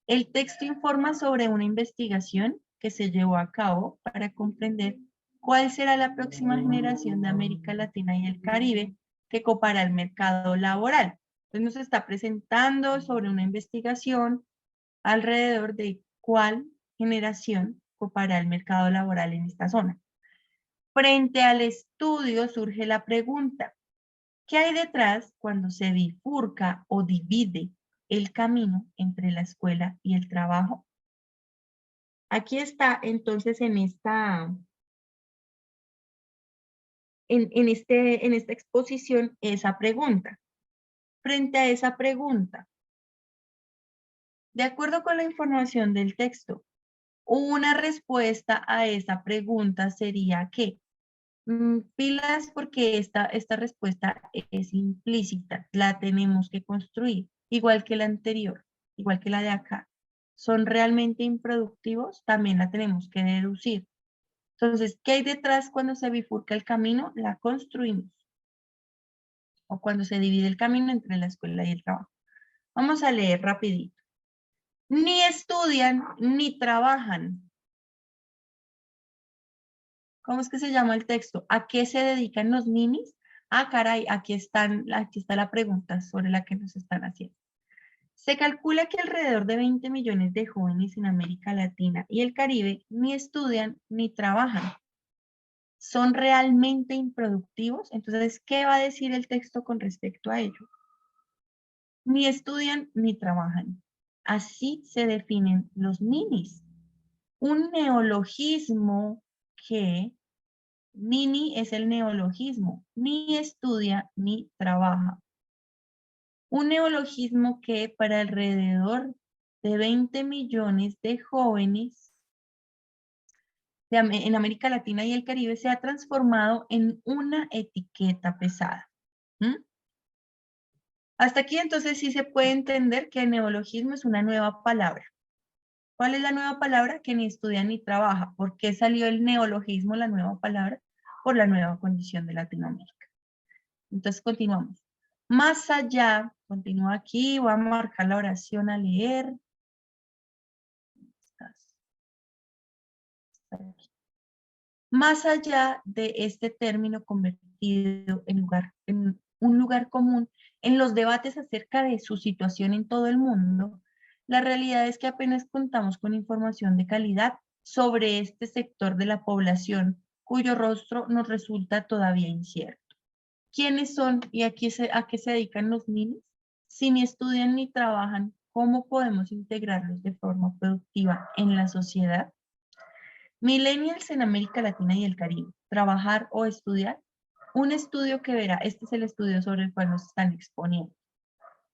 D: El texto informa sobre una investigación que se llevó a cabo para comprender cuál será la próxima generación de América Latina y el Caribe que copará el mercado laboral. Entonces nos está presentando sobre una investigación alrededor de cuál generación copará el mercado laboral en esta zona. Frente al estudio surge la pregunta, ¿qué hay detrás cuando se bifurca o divide el camino entre la escuela y el trabajo? Aquí está entonces en esta exposición esa pregunta. Frente a esa pregunta, de acuerdo con la información del texto, una respuesta a esa pregunta sería que pilas porque esta respuesta es implícita, la tenemos que construir, igual que la anterior, igual que la de acá. ¿Son realmente improductivos? También la tenemos que deducir. Entonces, ¿qué hay detrás cuando se bifurca el camino? La construimos. O cuando se divide el camino entre la escuela y el trabajo. Vamos a leer rapidito. Ni estudian ni trabajan. ¿Cómo es que se llama el texto? ¿A qué se dedican los ninis? Caray, aquí está la pregunta sobre la que nos están haciendo. Se calcula que alrededor de 20 millones de jóvenes en América Latina y el Caribe ni estudian ni trabajan. ¿Son realmente improductivos? Entonces, ¿qué va a decir el texto con respecto a ello? Ni estudian ni trabajan. Así se definen los ninis. Un neologismo que, nini es el neologismo, ni estudia ni trabaja. Un neologismo que para alrededor de 20 millones de jóvenes en América Latina y el Caribe se ha transformado en una etiqueta pesada. ¿Mm? Hasta aquí entonces sí se puede entender que el neologismo es una nueva palabra. ¿Cuál es la nueva palabra? Que ni estudia ni trabaja. ¿Por qué salió el neologismo, la nueva palabra? Por la nueva condición de Latinoamérica. Entonces continuamos. Más allá, continúa aquí, voy a marcar la oración a leer. Más allá de este término convertido en un lugar común en los debates acerca de su situación en todo el mundo, la realidad es que apenas contamos con información de calidad sobre este sector de la población cuyo rostro nos resulta todavía incierto. ¿Quiénes son y a qué se dedican los niños? Si ni estudian ni trabajan, ¿cómo podemos integrarlos de forma productiva en la sociedad? Millennials en América Latina y el Caribe, trabajar o estudiar. Un estudio que verá, este es el estudio sobre el cual nos están exponiendo.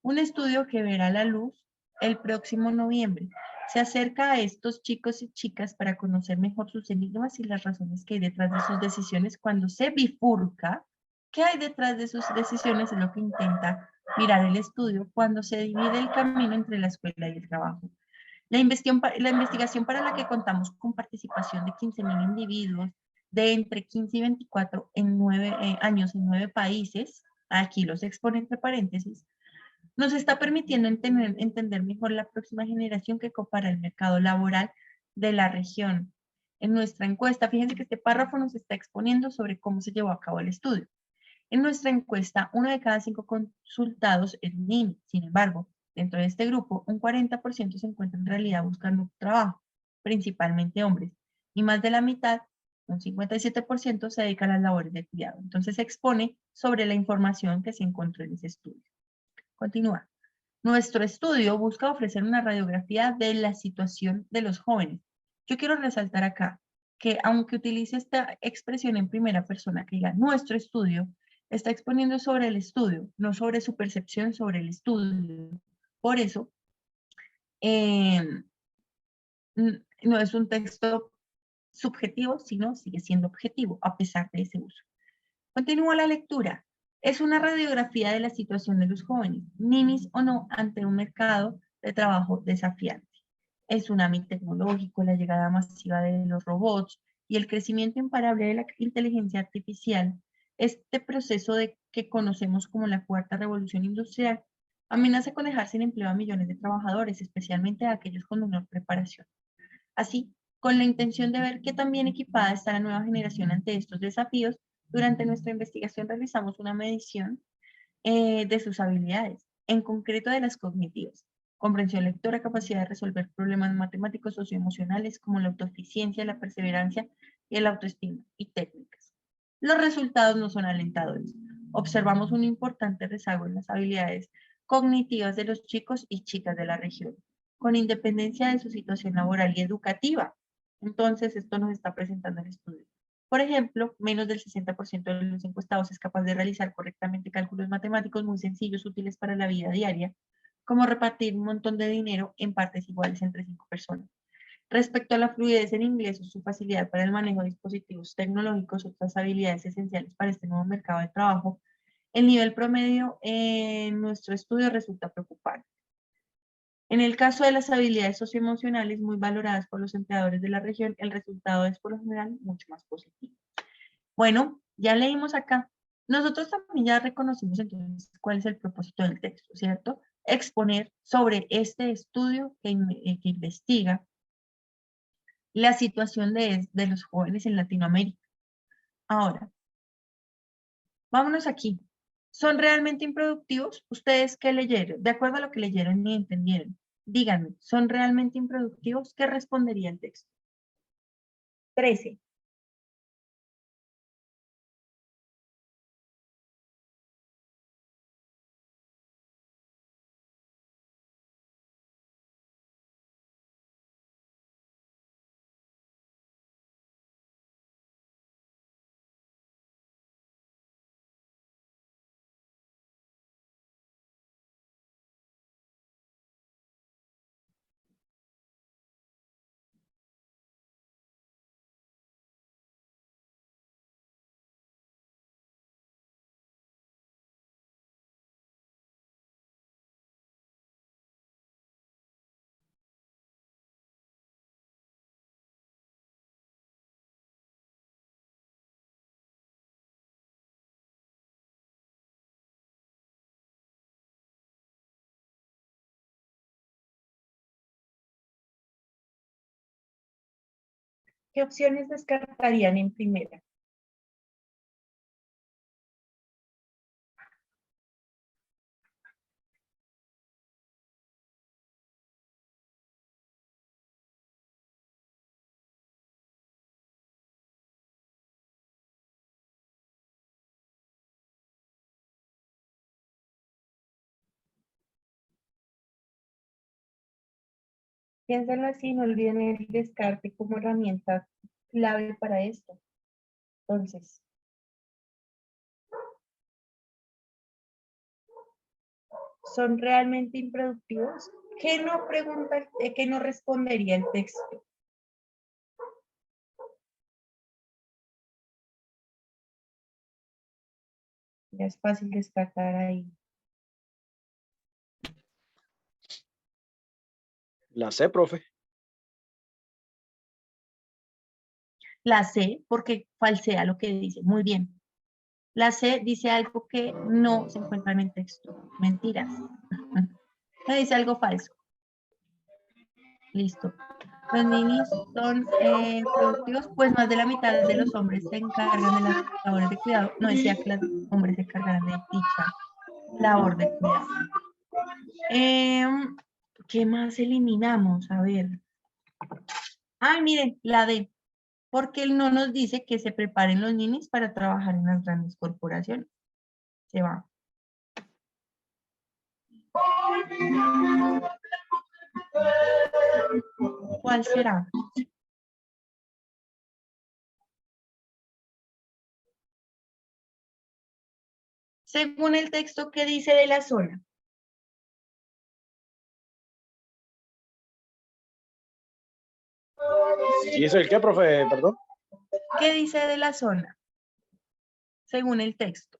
D: Un estudio que verá la luz el próximo noviembre. Se acerca a estos chicos y chicas para conocer mejor sus enigmas y las razones que hay detrás de sus decisiones cuando se bifurca. ¿Qué hay detrás de sus decisiones? Es lo que intenta mirar el estudio cuando se divide el camino entre la escuela y el trabajo. La investigación para la que contamos con participación de 15.000 individuos de entre 15 y 24 en 9 años en 9 países, aquí los expongo entre paréntesis, nos está permitiendo entender mejor la próxima generación que compara el mercado laboral de la región. En nuestra encuesta, fíjense que este párrafo nos está exponiendo sobre cómo se llevó a cabo el estudio. En nuestra encuesta, 1 de cada 5 consultados es niño. Sin embargo, dentro de este grupo, un 40% se encuentra en realidad buscando trabajo, principalmente hombres, y más de la mitad, un 57%, se dedica a las labores de cuidado. Entonces se expone sobre la información que se encontró en ese estudio. Continúa. Nuestro estudio busca ofrecer una radiografía de la situación de los jóvenes. Yo quiero resaltar acá que aunque utilice esta expresión en primera persona, que diga nuestro estudio, está exponiendo sobre el estudio, no sobre su percepción sobre el estudio. Por eso, no es un texto subjetivo, sino sigue siendo objetivo, a pesar de ese uso. Continúa la lectura. Es una radiografía de la situación de los jóvenes, ninis o no, ante un mercado de trabajo desafiante. El tsunami tecnológico, la llegada masiva de los robots y el crecimiento imparable de la inteligencia artificial, este proceso que conocemos como la cuarta revolución industrial, amenaza con dejar sin empleo a millones de trabajadores, especialmente a aquellos con menor preparación. Así, con la intención de ver qué tan bien equipada está la nueva generación ante estos desafíos, durante nuestra investigación realizamos una medición de sus habilidades, en concreto de las cognitivas, comprensión lectora, capacidad de resolver problemas matemáticos socioemocionales como la autoeficiencia, la perseverancia y el autoestima, y técnicas. Los resultados no son alentadores. Observamos un importante rezago en las habilidades cognitivas de los chicos y chicas de la región, con independencia de su situación laboral y educativa. Entonces, esto nos está presentando el estudio. Por ejemplo, menos del 60% de los encuestados es capaz de realizar correctamente cálculos matemáticos muy sencillos, útiles para la vida diaria, como repartir un montón de dinero en partes iguales entre 5 personas. Respecto a la fluidez en inglés o su facilidad para el manejo de dispositivos tecnológicos, otras habilidades esenciales para este nuevo mercado de trabajo, el nivel promedio en nuestro estudio resulta preocupante. En el caso de las habilidades socioemocionales muy valoradas por los empleadores de la región, el resultado es por lo general mucho más positivo. Bueno, ya leímos acá. Nosotros también ya reconocimos entonces cuál es el propósito del texto, ¿cierto? Exponer sobre este estudio que investiga la situación de los jóvenes en Latinoamérica. Ahora, vámonos aquí. ¿Son realmente improductivos? ¿Ustedes qué leyeron? De acuerdo a lo que leyeron y entendieron, díganme, ¿son realmente improductivos? ¿Qué respondería el texto? 13. ¿Qué opciones descartarían en primera? Piénsenlo así, no olviden el descarte como herramienta clave para esto. Entonces, ¿son realmente improductivos? ¿Qué no pregunta, qué no respondería el texto? Ya es fácil descartar ahí.
F: La sé, profe.
D: La C, porque falsea lo que dice. Muy bien. La C dice algo que no se encuentra en el texto. Mentiras. Me dice algo falso. Listo. Los ninis son productivos, pues más de la mitad de los hombres se encargan de las labores de cuidado. No decía que los hombres se encargaran de dicha labor de cuidado. ¿Qué más eliminamos? A ver. Ay, miren, la D. Porque él no nos dice que se preparen los ninis para trabajar en las grandes corporaciones. Se va. ¿Cuál será? Según el texto, ¿qué dice de la zona?
F: ¿Y eso el qué, profe? Perdón.
D: ¿Qué dice de la zona? Según el texto.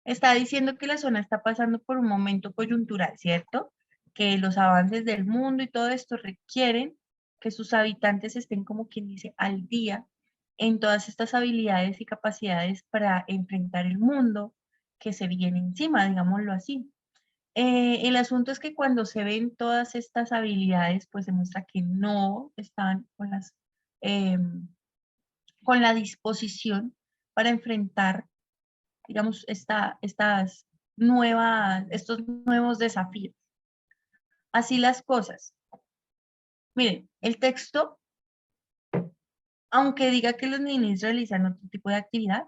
D: Está diciendo que la zona está pasando por un momento coyuntural, ¿cierto? Que los avances del mundo y todo esto requieren que sus habitantes estén, como quien dice, al día en todas estas habilidades y capacidades para enfrentar el mundo que se viene encima, digámoslo así. El asunto es que cuando se ven todas estas habilidades, pues se muestra que no están con la disposición para enfrentar, digamos, estos nuevos desafíos. Así las cosas. Miren, el texto, aunque diga que los ninis realizan otro tipo de actividad,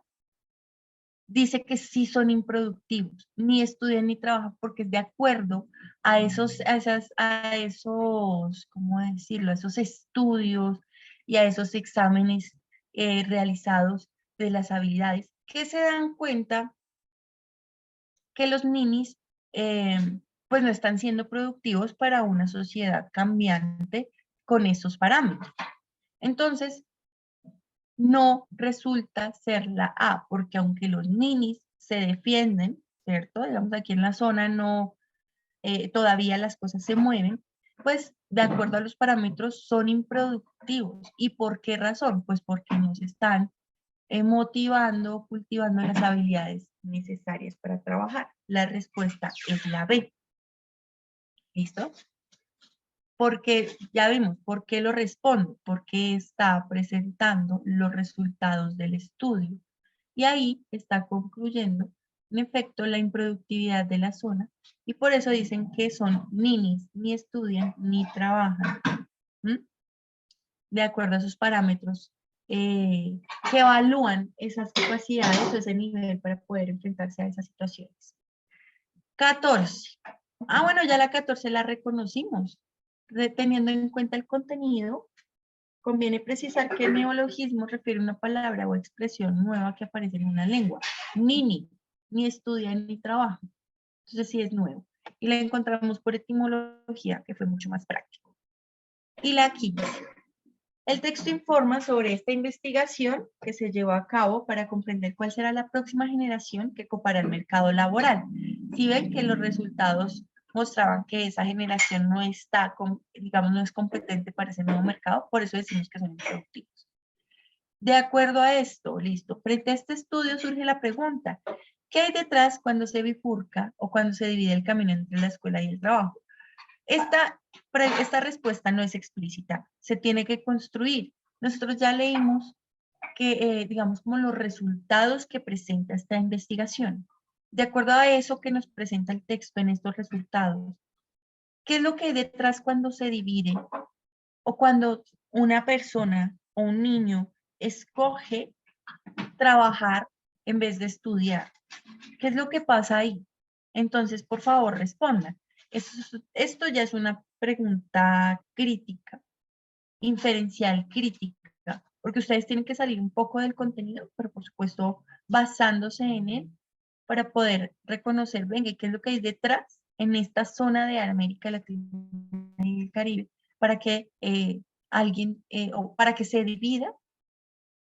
D: dice que sí son improductivos, ni estudian ni trabajan porque es de acuerdo a esos, ¿cómo decirlo? A esos estudios y a esos exámenes realizados de las habilidades, que se dan cuenta que los ninis pues no están siendo productivos para una sociedad cambiante con esos parámetros. Entonces, no resulta ser la A, porque aunque los ninis se defienden, ¿cierto? Digamos, aquí en la zona no, todavía las cosas se mueven, pues de acuerdo a los parámetros son improductivos. ¿Y por qué razón? Pues porque no se están motivando, cultivando las habilidades necesarias para trabajar. La respuesta es la B. ¿Listo? Porque ya vimos por qué lo responde, porque está presentando los resultados del estudio. Y ahí está concluyendo, en efecto, la improductividad de la zona. Y por eso dicen que son ninis, ni estudian ni trabajan. De acuerdo a sus parámetros que evalúan esas capacidades o ese nivel para poder enfrentarse a esas situaciones. 14. Ah, bueno, ya la 14 la reconocimos. Teniendo en cuenta el contenido, conviene precisar que el neologismo refiere a una palabra o expresión nueva que aparece en una lengua. Ni estudia ni trabaja. Entonces sí es nuevo. Y la encontramos por etimología, que fue mucho más práctico. Y la 15. El texto informa sobre esta investigación que se llevó a cabo para comprender cuál será la próxima generación que ocupará el mercado laboral. Si ven que los resultados mostraban que esa generación no está, digamos, no es competente para ese nuevo mercado, por eso decimos que son improductivos. De acuerdo a esto, listo, frente a este estudio surge la pregunta, ¿qué hay detrás cuando se bifurca o cuando se divide el camino entre la escuela y el trabajo? Esta respuesta no es explícita, se tiene que construir. Nosotros ya leímos que, digamos, como los resultados que presenta esta investigación. De acuerdo a eso que nos presenta el texto en estos resultados, ¿qué es lo que hay detrás cuando se divide o cuando una persona o un niño escoge trabajar en vez de estudiar? ¿Qué es lo que pasa ahí? Entonces, por favor, respondan. Esto ya es una pregunta crítica, inferencial crítica, porque ustedes tienen que salir un poco del contenido, pero por supuesto basándose en él para poder reconocer, venga, ¿qué es lo que hay detrás en esta zona de América Latina y el Caribe para que o para que se divida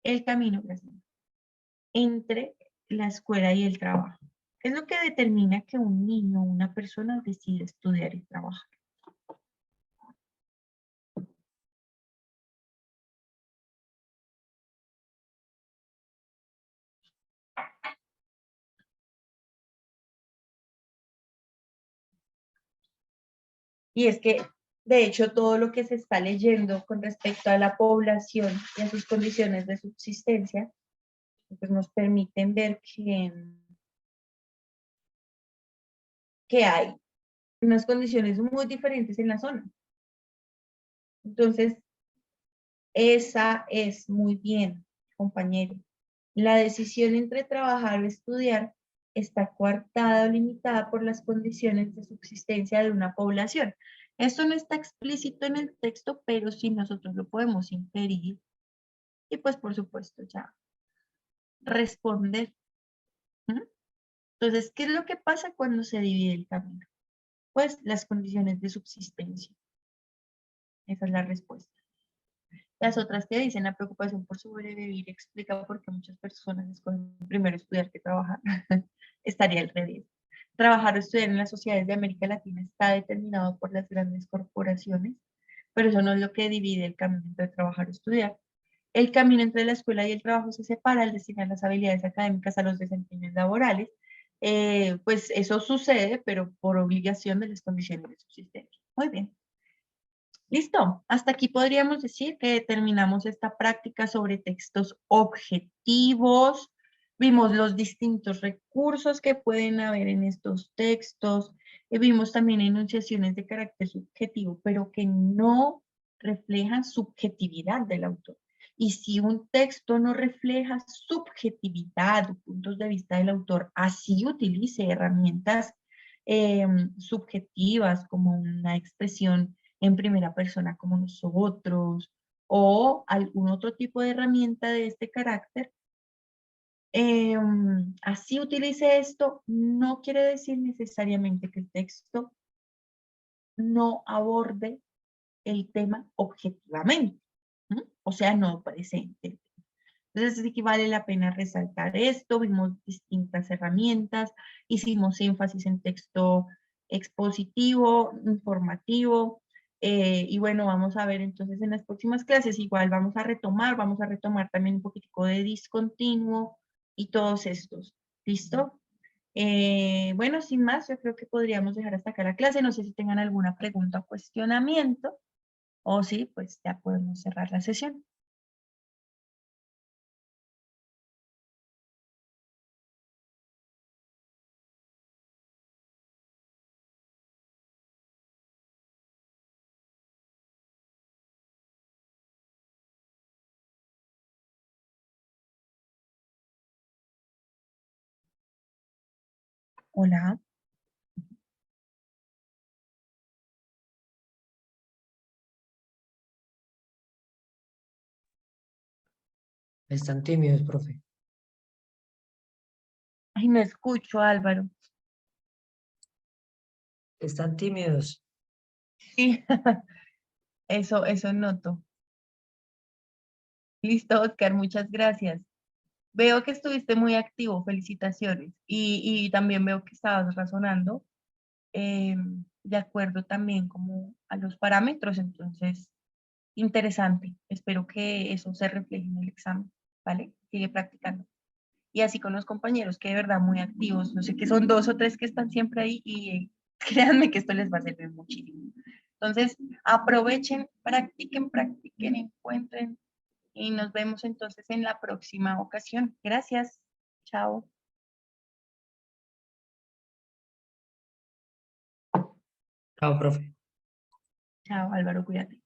D: el camino entre la escuela y el trabajo? ¿Qué es lo que determina que un niño o una persona decida estudiar y trabajar? Y es que, de hecho, todo lo que se está leyendo con respecto a la población y a sus condiciones de subsistencia, pues nos permiten ver que hay unas condiciones muy diferentes en la zona. Entonces, esa es muy bien, compañero. La decisión entre trabajar o estudiar está coartada o limitada por las condiciones de subsistencia de una población. Esto no está explícito en el texto, pero sí nosotros lo podemos inferir y pues por supuesto ya responder. ¿Mm? Entonces, ¿qué es lo que pasa cuando se divide el camino? Pues las condiciones de subsistencia. Esa es la respuesta. Las otras que dicen la preocupación por sobrevivir explica por qué muchas personas escogen primero estudiar que trabajar. Estaría al revés. Trabajar o estudiar en las sociedades de América Latina está determinado por las grandes corporaciones, pero eso no es lo que divide el camino entre trabajar o estudiar. El camino entre la escuela y el trabajo se separa al destinar las habilidades académicas a los desempeños laborales. Pues eso sucede, pero por obligación de las condiciones de subsistencia. Muy bien. Listo, hasta aquí podríamos decir que terminamos esta práctica sobre textos objetivos. Vimos los distintos recursos que pueden haber en estos textos. Vimos también enunciaciones de carácter subjetivo, pero que no reflejan subjetividad del autor. Y si un texto no refleja subjetividad o puntos de vista del autor, así utilice herramientas subjetivas como una expresión en primera persona como nosotros, o algún otro tipo de herramienta de este carácter, así utilice esto, no quiere decir necesariamente que el texto no aborde el tema objetivamente, ¿no? O sea, no presente. Entonces sí que vale la pena resaltar esto, vimos distintas herramientas, hicimos énfasis en texto expositivo, informativo, y bueno, vamos a ver entonces en las próximas clases, igual vamos a retomar también un poquitico de discontinuo y todos estos, ¿listo? Bueno, sin más, yo creo que podríamos dejar hasta acá la clase, no sé si tengan alguna pregunta o cuestionamiento, o sí, pues ya podemos cerrar la sesión. Hola.
A: Están tímidos, profe.
D: Ay, no escucho, Álvaro.
A: Están tímidos.
D: Sí, eso noto. Listo, Oscar, muchas gracias. Veo que estuviste muy activo, felicitaciones. Y también veo que estabas razonando de acuerdo también como a los parámetros, entonces, interesante. Espero que eso se refleje en el examen. ¿vale? Sigue practicando. Y así con los compañeros, que de verdad muy activos, no sé qué son 2 o 3 que están siempre ahí y créanme que esto les va a servir muchísimo. Entonces, aprovechen, practiquen, encuentren y nos vemos entonces en la próxima ocasión. Gracias. Chao.
A: Chao, profe.
D: Chao, Álvaro, cuídate.